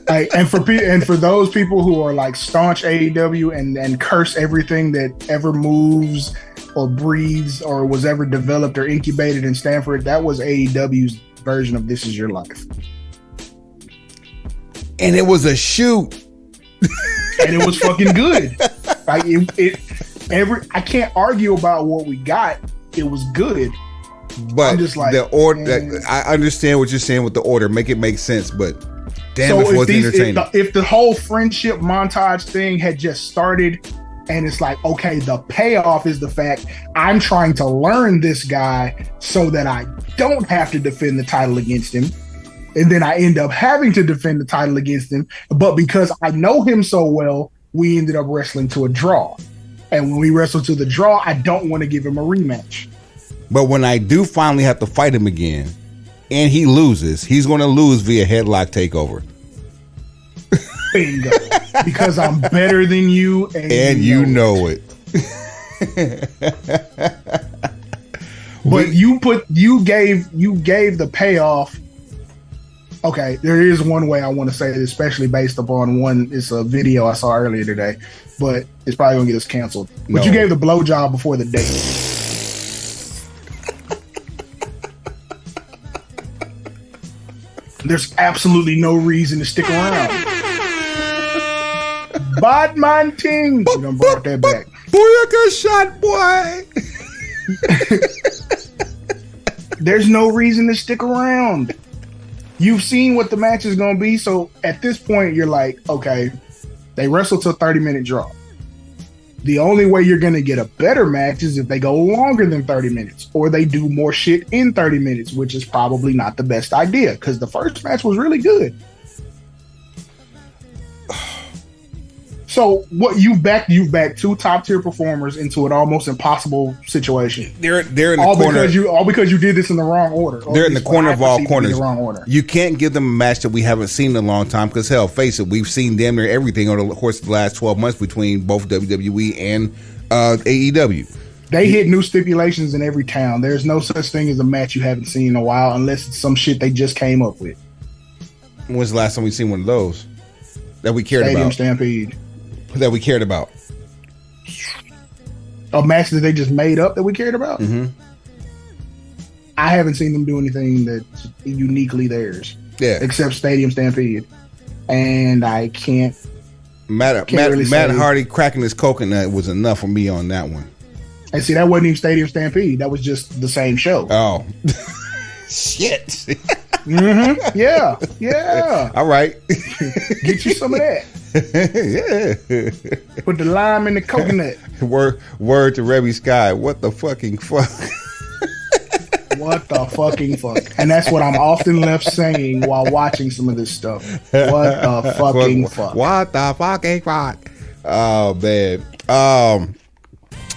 And for those people who are like staunch AEW and curse everything that ever moves or breathes or was ever developed or incubated in Stanford, that was AEW's version of This Is Your Life. And it was a shoot. And it was fucking good. Like I can't argue about what we got. It was good. But I'm just like, the order, I understand what you're saying with the order. Make it make sense, but damn, so it wasn't entertaining. If the whole friendship montage thing had just started, and it's like, okay, the payoff is the fact I'm trying to learn this guy so that I don't have to defend the title against him. And then I end up having to defend the title against him. But because I know him so well, we ended up wrestling to a draw. And when we wrestled to the draw, I don't want to give him a rematch. But when I do finally have to fight him again, and he loses, he's going to lose via headlock takeover. Bingo. Because I'm better than you, and you know it. But you gave the payoff Okay, there is one way I want to say it, especially based upon one. It's a video I saw earlier today, but it's probably gonna get us canceled. But No. you gave the blowjob before the date. There's absolutely no reason to stick around. Badman ting. We done brought that back. Booyaka shot, boy. There's no reason to stick around. You've seen what the match is going to be, so at this point, you're like, okay, they wrestle to a 30-minute draw. The only way you're going to get a better match is if they go longer than 30 minutes, or they do more shit in 30 minutes, which is probably not the best idea, because the first match was really good. So what you've backed two top tier performers into an almost impossible situation. They're in the All corner. because you did this in the wrong order. They're in the corner of all corners. The wrong order. You can't give them a match that we haven't seen in a long time because, hell, face it, we've seen damn near everything over the course of the last 12 months between both WWE and AEW. They hit new stipulations in every town. There's no such thing as a match you haven't seen in a while unless it's some shit they just came up with. When's the last time we seen one of those that we cared Stadium about? Stampede. That we cared about. A match that they just made up that we cared about? Mm-hmm. I haven't seen them do anything that's uniquely theirs. Yeah. Except Stadium Stampede. And I can't Matt really say. Hardy cracking his coconut was enough for me on that one. And see, that wasn't even Stadium Stampede. That was just the same show. Oh. Shit. Mm-hmm. Yeah. All right. Get you some of that. Yeah. Put the lime in the coconut. Word to Rebby Sky. What the fucking fuck? What the fucking fuck? And that's what I'm often left saying while watching some of this stuff. What the fucking fuck? What the fucking fuck? Oh man.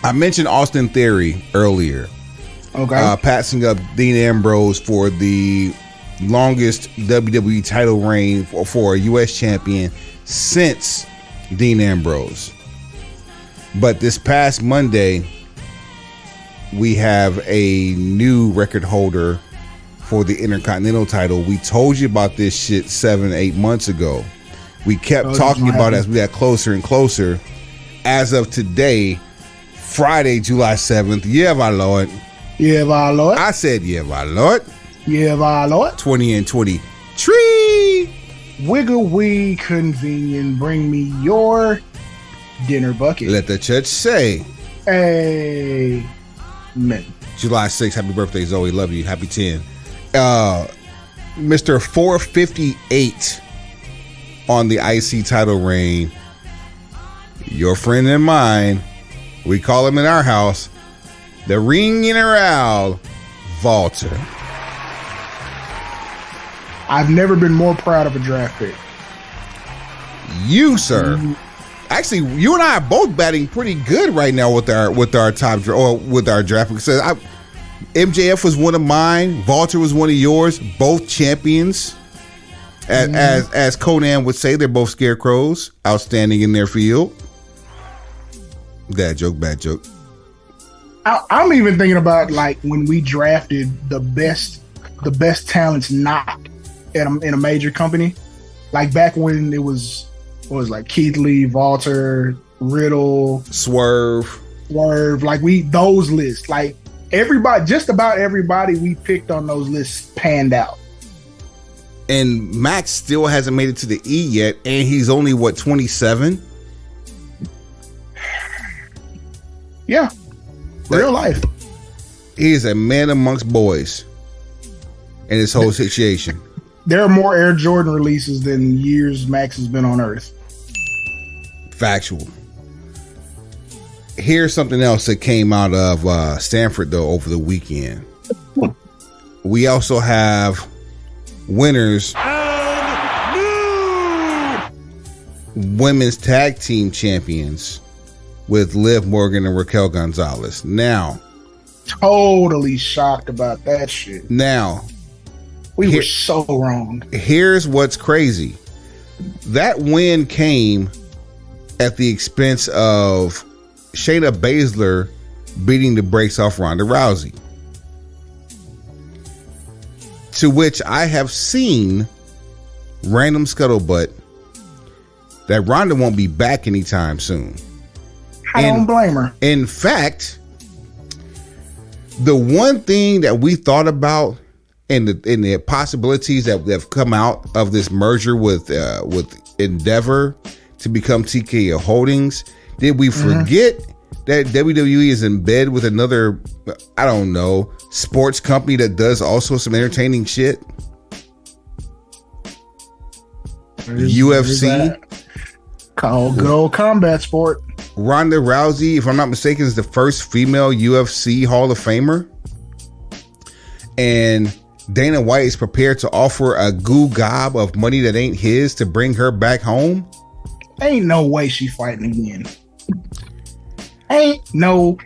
I mentioned Austin Theory earlier. Okay. Passing up Dean Ambrose for the longest WWE title reign for a U.S. champion since Dean Ambrose. But this past Monday, we have a new record holder for the Intercontinental title. We told you about this shit 7-8 months ago. We kept talking about it as we got closer and closer. As of today, Friday, July 7th. Yeah, my lord. Yeah, my lord. I said, yeah, my lord. Yeah, my lord. 20 and 20. Tree. Wiggle wee convenient. Bring me your dinner bucket. Let the church say. Amen. July 6th. Happy birthday, Zoe. Love you. Happy 10. Mr. 458 on the IC title reign. Your friend and mine. We call him in our house the ring in around Walter. I've never been more proud of a draft pick. You, sir. Actually, you and I are both batting pretty good right now with our top or with our draft picks. MJF was one of mine. Walter was one of yours. Both champions. As Conan would say, they're both scarecrows, outstanding in their field. Bad joke. I'm even thinking about like when we drafted the best talents not in a major company, like back when it was like Keith Lee, Walter, Riddle, Swerve, like those lists, like everybody, just about everybody we picked on those lists panned out. And Max still hasn't made it to the E yet, and he's only 27. Yeah, real life. He is a man amongst boys in this whole situation. There are more Air Jordan releases than years Max has been on Earth. Factual. Here's something else that came out of Stanford, though, over the weekend. We also have winners. Women's tag team champions with Liv Morgan and Raquel Gonzalez. Now, totally shocked about that shit. Now, we were so wrong. Here's what's crazy. That win came at the expense of Shayna Baszler beating the brakes off Ronda Rousey. To which I have seen random scuttlebutt that Ronda won't be back anytime soon. I don't blame her. In fact, the one thing that we thought about in the possibilities that have come out of this merger with Endeavor to become TKO Holdings, did we forget that WWE is in bed with another, I don't know, sports company that does also some entertaining shit? UFC. Good old combat sport. Ronda Rousey, if I'm not mistaken, is the first female UFC Hall of Famer. And Dana White is prepared to offer a goo gob of money that ain't his to bring her back home. Ain't no way she fighting again. Ain't no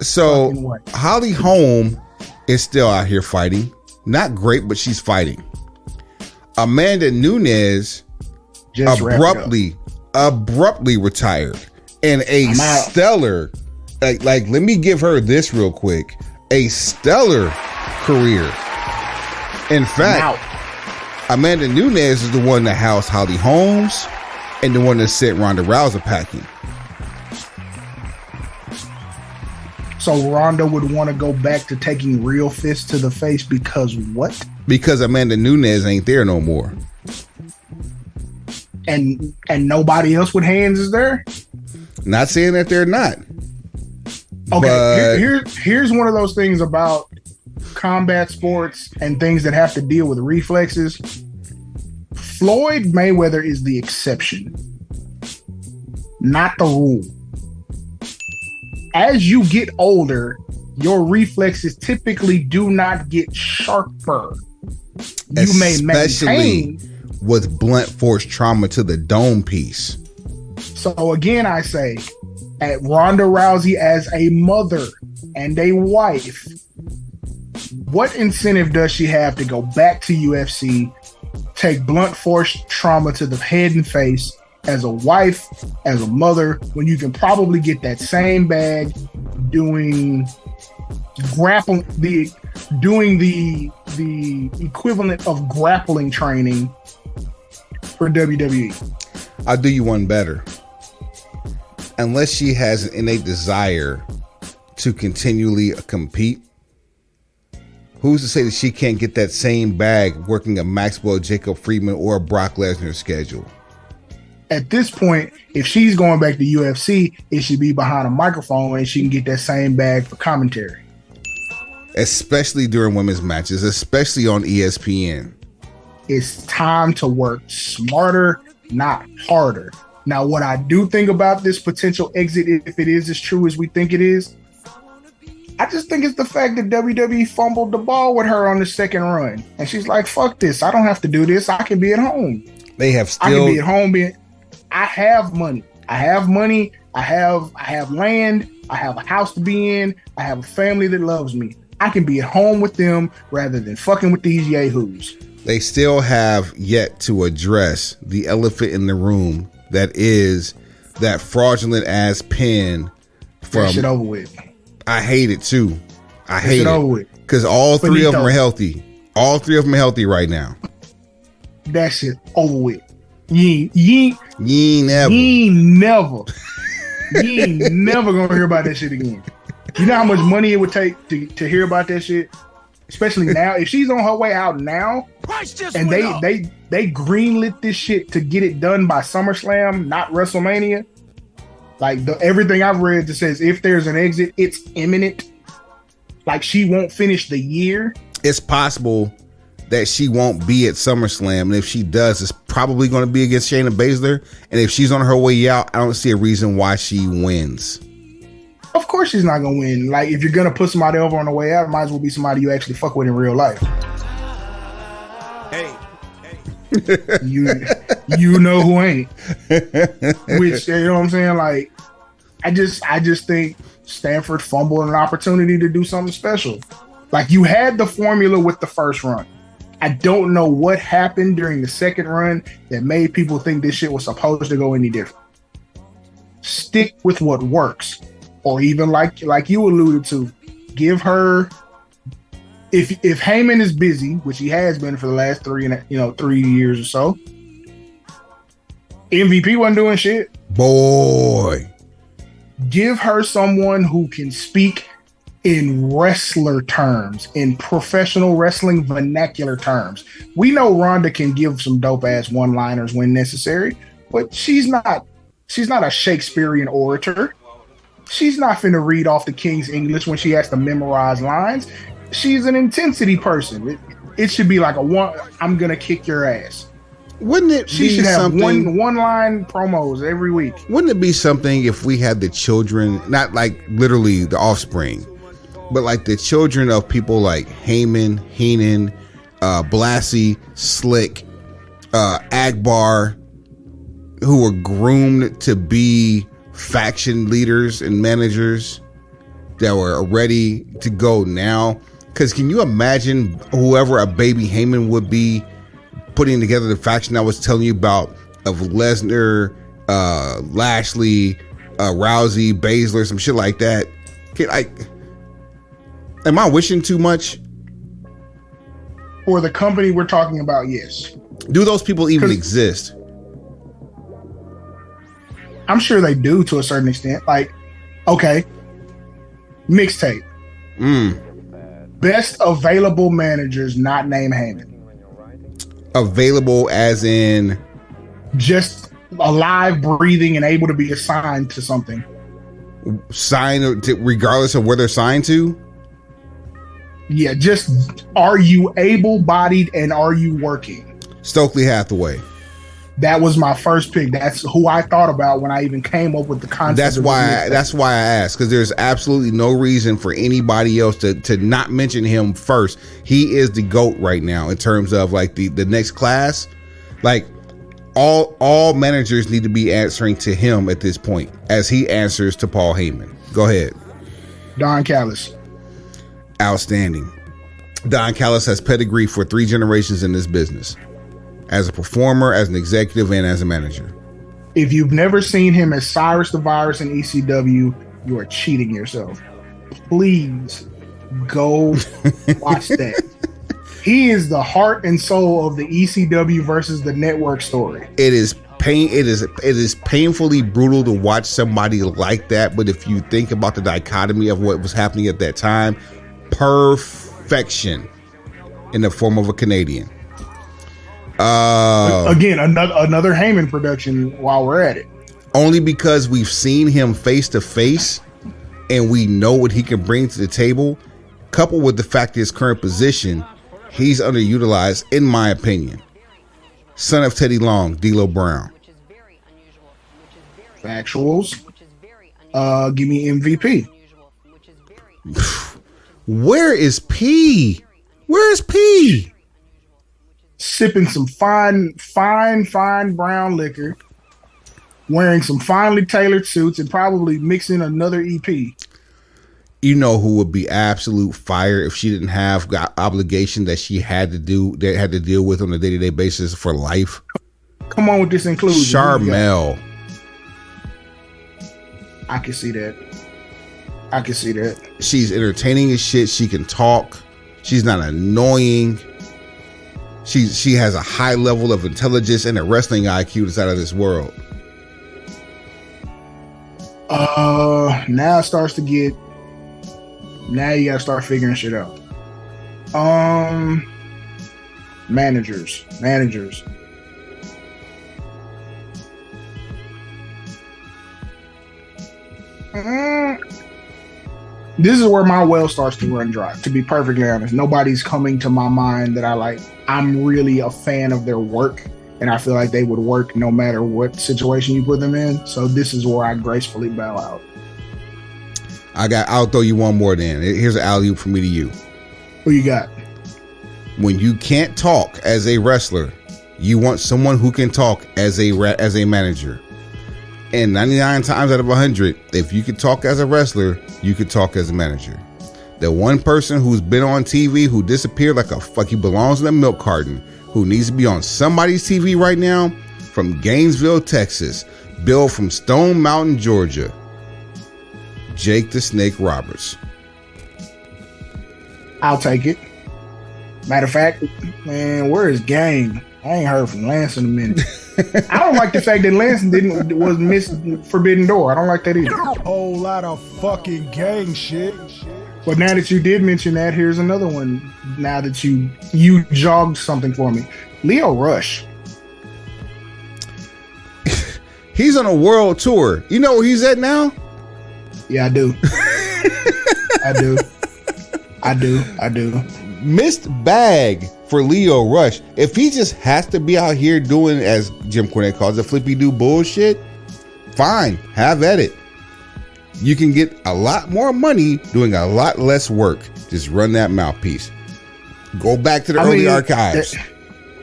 So Holly Holm is still out here fighting. Not great, but she's fighting. Amanda Nunes just abruptly retired. And a stellar, like let me give her this real quick, a stellar career. In fact, Amanda Nunes is the one that housed Holly Holmes and the one that sent Ronda Rousey packing. So Ronda would want to go back to taking real fists to the face because what? Because Amanda Nunes ain't there no more. And nobody else with hands is there? Not saying that they're not. Okay, here's one of those things about combat sports and things that have to deal with reflexes. Floyd Mayweather is the exception, not the rule. As you get older, your reflexes typically do not get sharper. You may maintain with blunt force trauma to the dome piece. So again, I say, at Ronda Rousey as a mother and a wife, what incentive does she have to go back to UFC, take blunt force trauma to the head and face as a wife, as a mother, when you can probably get that same bag doing the equivalent of grappling training for WWE? I'll do you one better. Unless she has an innate desire to continually compete, who's to say that she can't get that same bag working a Maxwell Jacob Friedman or a Brock Lesnar schedule? At this point, if she's going back to UFC, it should be behind a microphone and she can get that same bag for commentary. Especially during women's matches, especially on ESPN. It's time to work smarter, not harder. Now, what I do think about this potential exit, if it is as true as we think it is, I just think it's the fact that WWE fumbled the ball with her on the second run. And she's like, fuck this. I don't have to do this. I can be at home. I can be at home. I have money. I have land. I have a house to be in. I have a family that loves me. I can be at home with them rather than fucking with these yahoos. They still have yet to address the elephant in the room that is that fraudulent ass pin from. That shit over with. I hate it too. I hate it over with. Because all three of them are healthy. All three of them are healthy right now. That shit over with. You ain't never gonna hear about that shit again. You know how much money it would take to hear about that shit? Especially now. If she's on her way out now, and they greenlit this shit to get it done by SummerSlam, not WrestleMania. Like everything I've read that says if there's an exit, it's imminent. Like she won't finish the year. It's possible that she won't be at SummerSlam, and if she does, it's probably going to be against Shayna Baszler. And if she's on her way out, I don't see a reason why she wins. Of course she's not going to win. Like, if you're going to put somebody over on the way out, it might as well be somebody you actually fuck with in real life. Hey. You know who ain't. Which, you know what I'm saying? Like, I just think Stanford fumbled an opportunity to do something special. Like, you had the formula with the first run. I don't know what happened during the second run that made people think this shit was supposed to go any different. Stick with what works. Or even like you alluded to, give her if Heyman is busy, which he has been for the last 3 years or so, MVP wasn't doing shit. Boy, give her someone who can speak in wrestler terms, in professional wrestling vernacular terms. We know Ronda can give some dope ass one-liners when necessary, but she's not a Shakespearean orator. She's not finna read off the King's English when she has to memorize lines. She's an intensity person. It should be like I'm gonna kick your ass. Wouldn't it she be should have something? one line promos every week. Wouldn't it be something if we had the children, not like literally the offspring, but like the children of people like Heyman, Heenan, Blassie, Slick, Akbar, who were groomed to be faction leaders and managers that were ready to go now? Because can you imagine whoever a baby Heyman would be putting together the faction I was telling you about of Lesnar, Lashley, Rousey, Baszler, some shit like that? Am I wishing too much? For the company we're talking about, yes. Do those people even exist? I'm sure they do to a certain extent. Like, okay, mixtape. Best available managers not named Heyman. Available as in? Just alive, breathing, and able to be assigned to something. Signed to, regardless of where they're signed to? Yeah, just are you able-bodied and are you working? Stokely Hathaway. That was my first pick. That's who I thought about when I even came up with the concept. That's why I asked, because there's absolutely no reason for anybody else to not mention him first. He is the GOAT right now in terms of like the next class. Like all managers need to be answering to him at this point as he answers to Paul Heyman. Go ahead. Don Callis. Outstanding. Don Callis has pedigree for 3 generations in this business. As a performer, as an executive, and as a manager. If you've never seen him as Cyrus the Virus in ECW, you are cheating yourself. Please go watch that. He is the heart and soul of the ECW versus the network story. It is painfully brutal to watch somebody like that, but if you think about the dichotomy of what was happening at that time, perfection in the form of a Canadian. Again, another Heyman production while we're at it. Only because we've seen him face to face and we know what he can bring to the table, coupled with the fact that his current position, he's underutilized, in my opinion. Son of Teddy Long, D'Lo Brown. Factuals. Give me MVP. Where is P? Where is P? Sipping some fine brown liquor, wearing some finely tailored suits, and probably mixing another EP. You know who would be absolute fire if she didn't have got obligation that she had to deal with on a day-to-day basis for life? Come on with this inclusion. Charmel. I can see that. She's entertaining as shit. She can talk. She's not annoying. She has a high level of intelligence and a wrestling IQ that's out of this world. Now it starts to get. Now you gotta start figuring shit out. Managers. This is where my well starts to run dry, to be perfectly honest. Nobody's coming to my mind that I like. I'm really a fan of their work, and I feel like they would work no matter what situation you put them in. So this is where I gracefully bow out. I'll throw you one more then. Here's an alley-oop from me to you. Who you got? When you can't talk as a wrestler, you want someone who can talk as a manager. And 99 times out of 100, if you could talk as a wrestler, you could talk as a manager. The one person who's been on TV who disappeared like he belongs in a milk carton, who needs to be on somebody's TV right now, from Gainesville, Texas, Bill from Stone Mountain, Georgia, Jake the Snake Roberts. I'll take it. Matter of fact, man, where is Gang? I ain't heard from Lance in a minute. I don't like the fact that Lance was missed Forbidden Door. I don't like that either. Whole lot of fucking gang shit. But now that you did mention that, here's another one. Now that you jogged something for me, Leo Rush. He's on a world tour. You know where he's at now? Yeah, I do. I do. Missed bag for Leo Rush. If he just has to be out here doing, as Jim Cornette calls it, flippy do bullshit, fine, have at it. You can get a lot more money doing a lot less work. Just run that mouthpiece. Go back to the early archives.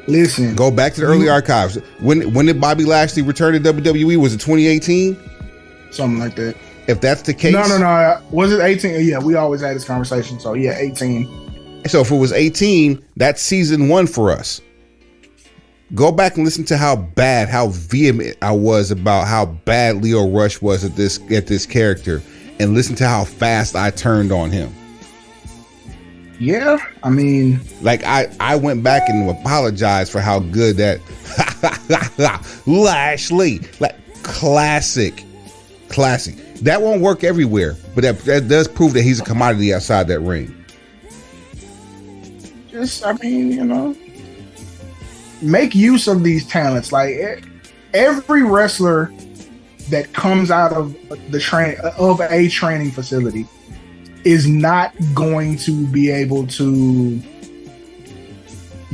Listen. Go back to the early archives. When did Bobby Lashley return to WWE? Was it 2018? Something like that. If that's the case. No. Was it 18? Yeah, we always had this conversation. So yeah, 18. So if it was 18, that's season 1 for us. Go back and listen to how vehement I was about how bad Leo Rush was at this character, and listen to how fast I turned on him. Yeah, I mean, like I went back and apologized for how good that Lashley, like classic. That won't work everywhere, but that does prove that he's a commodity outside that ring. Make use of these talents. Like every wrestler that comes out of a training facility is not going to be able to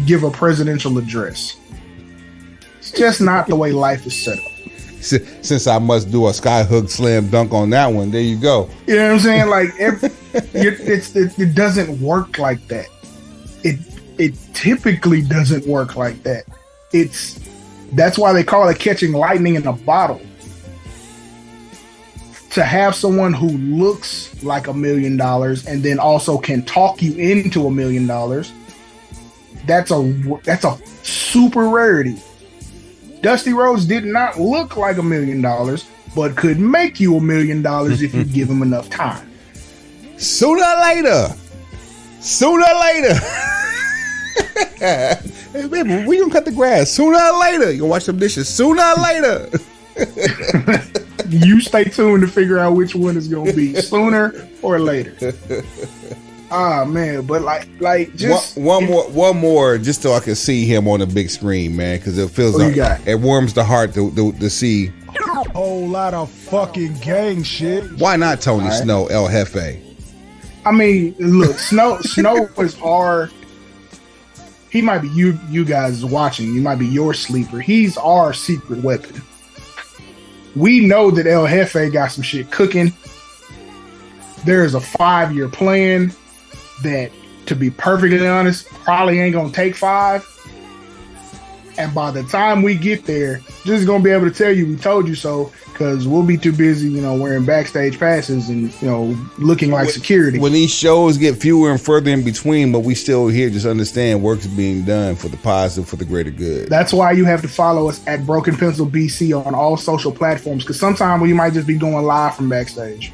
give a presidential address. It's just not the way life is set up. Since I must do a skyhook slam dunk on that one, there you go. You know what I'm saying? Like it doesn't work like that. It typically doesn't work like that. That's why they call it catching lightning in a bottle. To have someone who looks like $1 million and then also can talk you into $1 million, that's a super rarity. Dusty Rhodes did not look like $1 million, but could make you $1 million if you give him enough time. Sooner or later. Hey, baby, we gonna cut the grass sooner or later. You gonna wash some dishes sooner or later. You stay tuned to figure out which one is gonna be sooner or later. Man, but like just one more, just so I can see him on the big screen, man, because it feels it warms the heart to see. Whole lot of fucking gang shit. Why not Tony Snow, El Jefe? I mean, look, Snow is our. He might be you guys watching. He might be your sleeper. He's our secret weapon. We know that El Jefe got some shit cooking. There is a 5-year plan that, to be perfectly honest, probably ain't gonna take 5. And by the time we get there, just gonna be able to tell you we told you so, because we'll be too busy, wearing backstage passes and looking like security. When these shows get fewer and further in between, but we still here, just understand work's being done for the positive, for the greater good. That's why you have to follow us at Broken Pencil BC on all social platforms, because sometimes we might just be going live from backstage.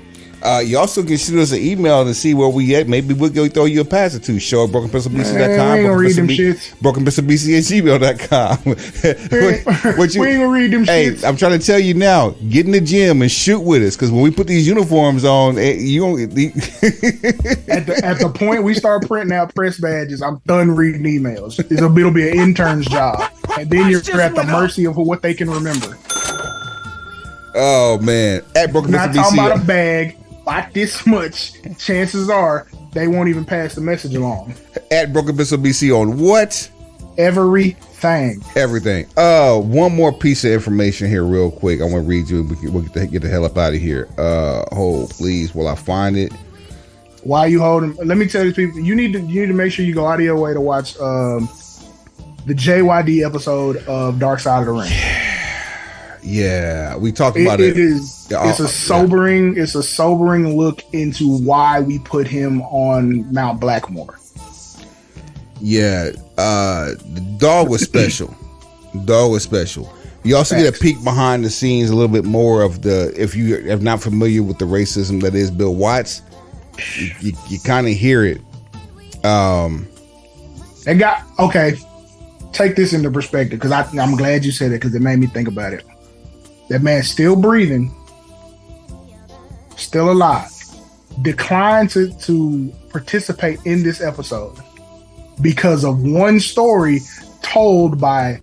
You also can shoot us an email to see where we at. Maybe we'll go throw you a pass or two. Show at brokenpencilbc.com. We ain't gonna read them shits. brokenpencilbc@gmail.com. We ain't gonna read them shits. I'm trying to tell you now, get in the gym and shoot with us, because when we put these uniforms on, you don't. At the point we start printing out press badges, I'm done reading emails. It'll be an intern's job, and then you're at the mercy of what they can remember. Oh man! At Broken Not talking about a bag. Like this much, chances are they won't even pass the message along. At Broken Pencil BC on what? Everything. One more piece of information here, real quick. I want to read you, and we'll get the hell up out of here. Hold, please, while I find it. While you holding, let me tell these people, you need to make sure you go out of your way to watch the JYD episode of Dark Side of the Ring. Yeah, we talked about it. It's a sobering look into why we put him on Mount Blackmore. Yeah, the dog was special. You also get a peek behind the scenes, a little bit more of if you are not familiar with the racism that is Bill Watts, you kind of hear it. They got okay. Take this into perspective because I'm glad you said it because it made me think about it. That man's still breathing, still alive. Declined to participate in this episode because of one story told by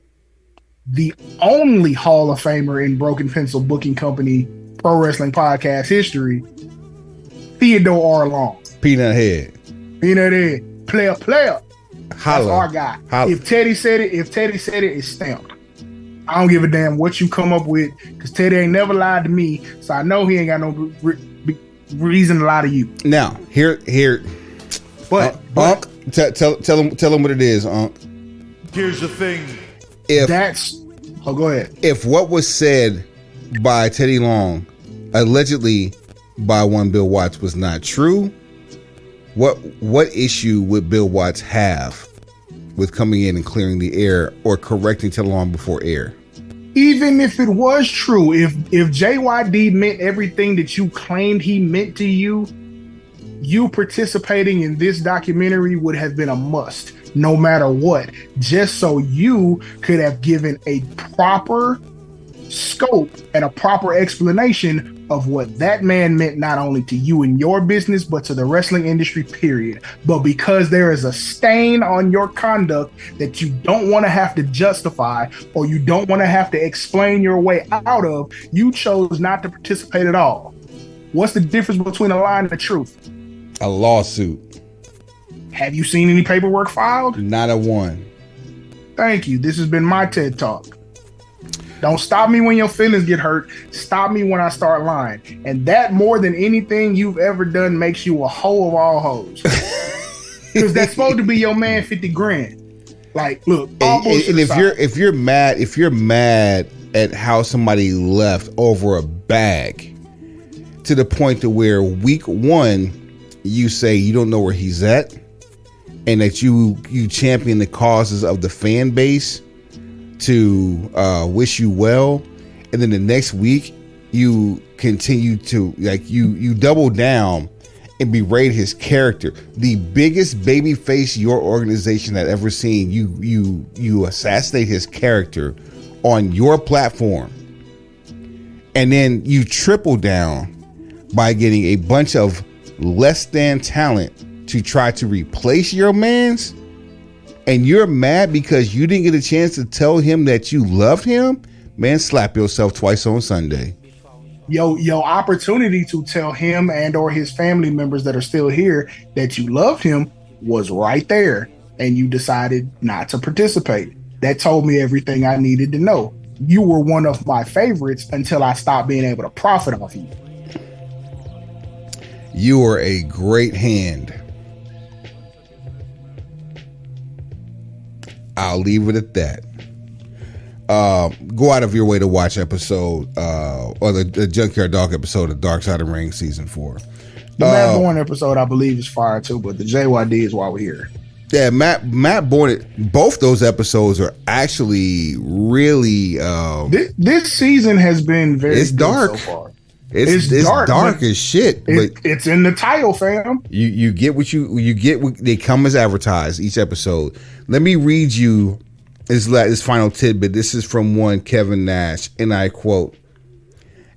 the only Hall of Famer in Broken Pencil Booking Company Pro Wrestling Podcast history, Theodore R. Long. Peanut head. Player. That's our guy. Holla. If Teddy said it, it's stamped. I don't give a damn what you come up with because Teddy ain't never lied to me, so I know he ain't got no reason to lie to you. Now, here. But Unc, tell him what it is, Unc. Here's the thing. Go ahead. If what was said by Teddy Long, allegedly by one Bill Watts, was not true, what issue would Bill Watts have with coming in and clearing the air or correcting Teddy Long before air? Even if it was true, if JYD meant everything that you claimed he meant to you, you participating in this documentary would have been a must, no matter what, just so you could have given a proper scope and a proper explanation of what that man meant, not only to you and your business, but to the wrestling industry, period. But because there is a stain on your conduct that you don't want to have to justify or you don't want to have to explain your way out of, you chose not to participate at all. What's the difference between a lie and the truth? A lawsuit. Have you seen any paperwork filed? Not a one. Thank you. This has been my TED Talk. Don't stop me when your feelings get hurt. Stop me when I start lying. And that, more than anything you've ever done, makes you a hoe of all hoes. Because that's supposed to be your man 50 grand. Like, look, and if you're mad at how somebody left over a bag, to the point to where week one you say you don't know where he's at, and that you champion the causes of the fan base to wish you well, and then the next week you continue to you double down and berate his character, the biggest baby face your organization had ever seen. You assassinate his character on your platform, and then you triple down by getting a bunch of less than talent to try to replace your man's. And you're mad because you didn't get a chance to tell him that you loved him? Man, slap yourself twice on Sunday. Your opportunity to tell him and or his family members that are still here that you loved him was right there, and you decided not to participate. That told me everything I needed to know. You were one of my favorites until I stopped being able to profit off you. You are a great hand. I'll leave it at that. Go out of your way to watch episode or the Junkyard Dog episode of Dark Side of the Ring season 4. The Matt Bourne episode, I believe, is fire too, but the JYD is why we're here. Yeah, Matt Bourne. Both those episodes are actually really. This season has been very. It's dark so far. It's dark as shit. But it's in the title, fam. You get what you get. What they come as advertised each episode. Let me read you this final tidbit. This is from one Kevin Nash, and I quote: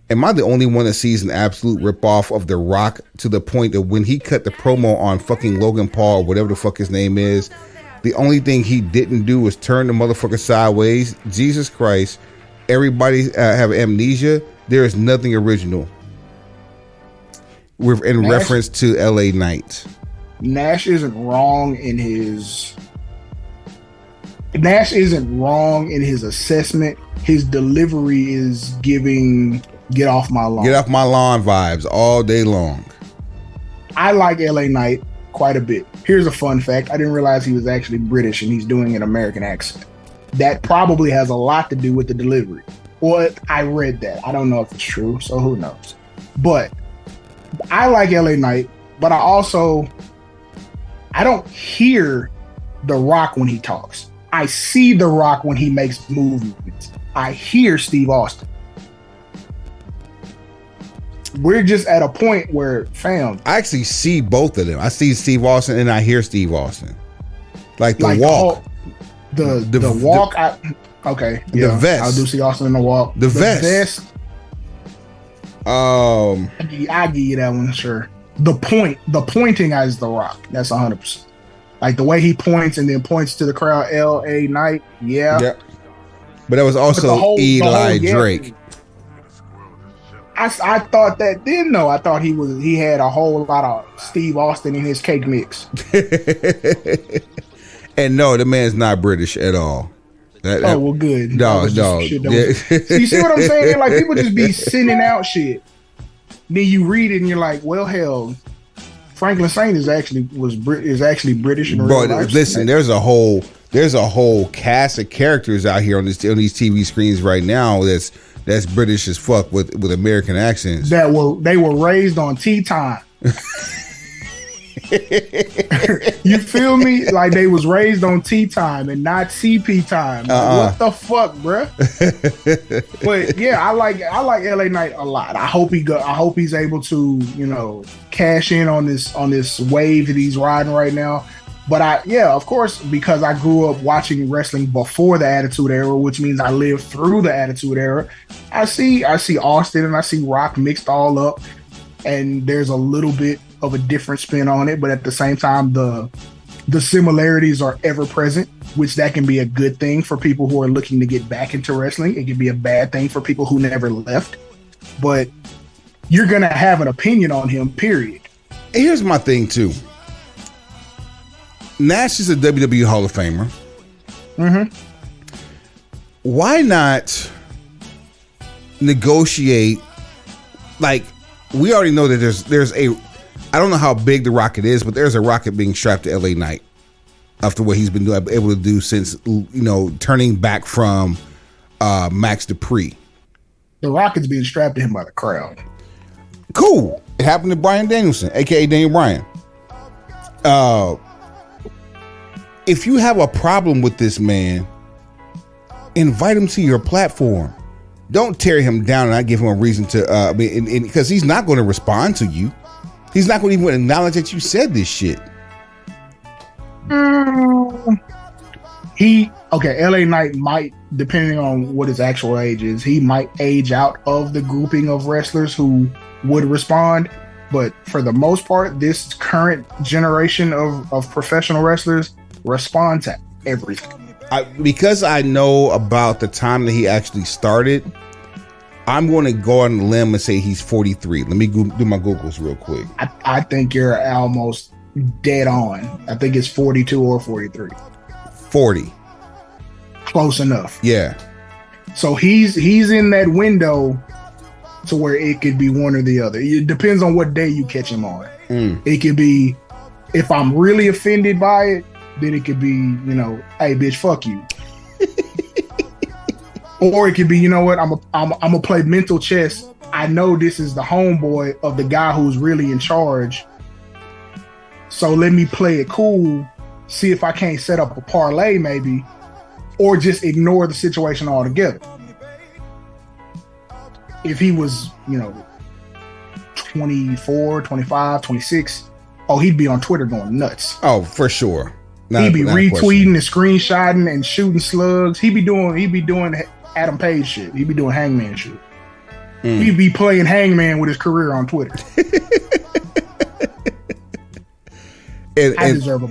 "Am I the only one that sees an absolute ripoff of The Rock to the point that when he cut the promo on fucking Logan Paul, or whatever the fuck his name is, the only thing he didn't do was turn the motherfucker sideways? Jesus Christ! Everybody have amnesia. There is nothing original." We're in reference to LA Knight. Nash isn't wrong in his assessment. His delivery is giving get off my lawn vibes all day long. I like LA Knight quite a bit. Here's a fun fact. I didn't realize he was actually British and he's doing an American accent. That probably has a lot to do with the delivery. Well, I read that. I don't know if it's true, so who knows. But I like LA Knight, but I don't hear The Rock when he talks. I see The Rock when he makes movements. I hear Steve Austin. We're just at a point where, fam. I actually see both of them. I see Steve Austin and I hear Steve Austin. Like the walk. The walk. Okay. Yeah. The vest. I do see Austin in the walk. The vest. I give you that one, sure. The pointing as The Rock. That's 100%. Like the way he points and then points to the crowd, LA Knight. Yeah. Yep. But that was also Eli Drake. I thought that then though. I thought he had a whole lot of Steve Austin in his cake mix. And no, the man's not British at all. Well, good. No. You see what I'm saying? Like people just be sending out shit. Then you read it and you're like, well, hell, Franklin Saint is actually British in real life. Listen, there's a whole cast of characters out here on these TV screens right now that's British as fuck with American accents. They were raised on tea time. You feel me? Like they was raised on tea time and not CP time. Like, what the fuck, bruh? But yeah, I like LA Knight a lot. I hope he's able to, cash in on this wave that he's riding right now. But of course, because I grew up watching wrestling before the Attitude Era, which means I lived through the Attitude Era. I see Austin and I see Rock mixed all up, and there's a little bit of a different spin on it, but at the same time, the similarities are ever present, which that can be a good thing for people who are looking to get back into wrestling. It can be a bad thing for people who never left, but you're gonna have an opinion on him, period. Here's my thing too. Nash is a WWE Hall of Famer. Mm-hmm. Why not negotiate? Like, we already know that there's a, I don't know how big the rocket is, but there's a rocket being strapped to LA Knight after what he's been able to do since, turning back from Max Dupree. The rocket's being strapped to him by the crowd. Cool. It happened to Bryan Danielson, aka Daniel Bryan. If you have a problem with this man, invite him to your platform. Don't tear him down and not give him a reason to, because he's not going to respond to you. He's not going to even acknowledge that you said this shit. LA Knight might, depending on what his actual age is, he might age out of the grouping of wrestlers who would respond. But for the most part, this current generation of professional wrestlers respond to everything. Because I know about the time that he actually started, I'm going to go on a limb and say he's 43. Let me do my Googles real quick. I think you're almost dead on. I think it's 42 or 43. 40. Close enough. Yeah. So he's in that window to where it could be one or the other. It depends on what day you catch him on. It could be, if I'm really offended by it, then it could be, hey bitch, fuck you. Or it could be, I'm gonna play mental chess. I know this is the homeboy of the guy who's really in charge. So let me play it cool, see if I can't set up a parlay maybe, or just ignore the situation altogether. If he was, 24, 25, 26, he'd be on Twitter going nuts. Oh, for sure. He'd be retweeting and screenshotting and shooting slugs. He'd be doing Adam Page shit. He'd be doing Hangman shit. He'd be playing Hangman with his career on Twitter. I deserve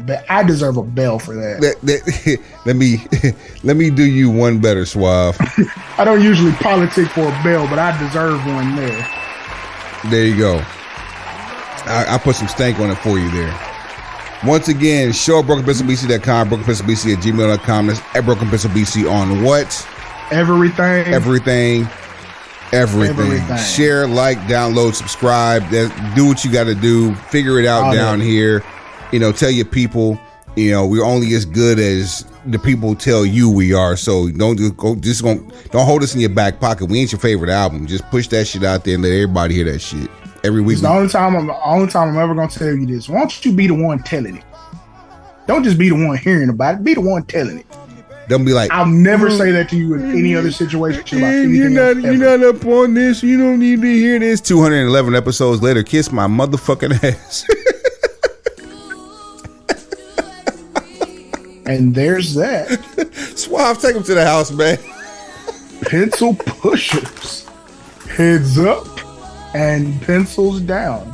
a bell for that. Let me do you one better, Suave. I don't usually politic for a bell, but I deserve one there. There you go. I put some stank on it for you there. Once again, show at brokenpencilbc.com, brokenpencilbc@gmail.com. That's at brokenpencilbc on what? Everything. Share, like, download, subscribe. Do what you got to do. Figure it out down here. Tell your people. We're only as good as the people tell you we are. So don't hold us in your back pocket. We ain't your favorite album. Just push that shit out there and let everybody hear that shit every week. It's the only time I'm ever gonna tell you this. Why don't you be the one telling it? Don't just be the one hearing about it. Be the one telling it. Don't be like, I'll never say that to you in any other situation. You're not up on this. You don't need to hear this. 211 episodes later, kiss my motherfucking ass. And there's that. Suave, take him to the house, man. Pencil pushers. Heads up and pencils down.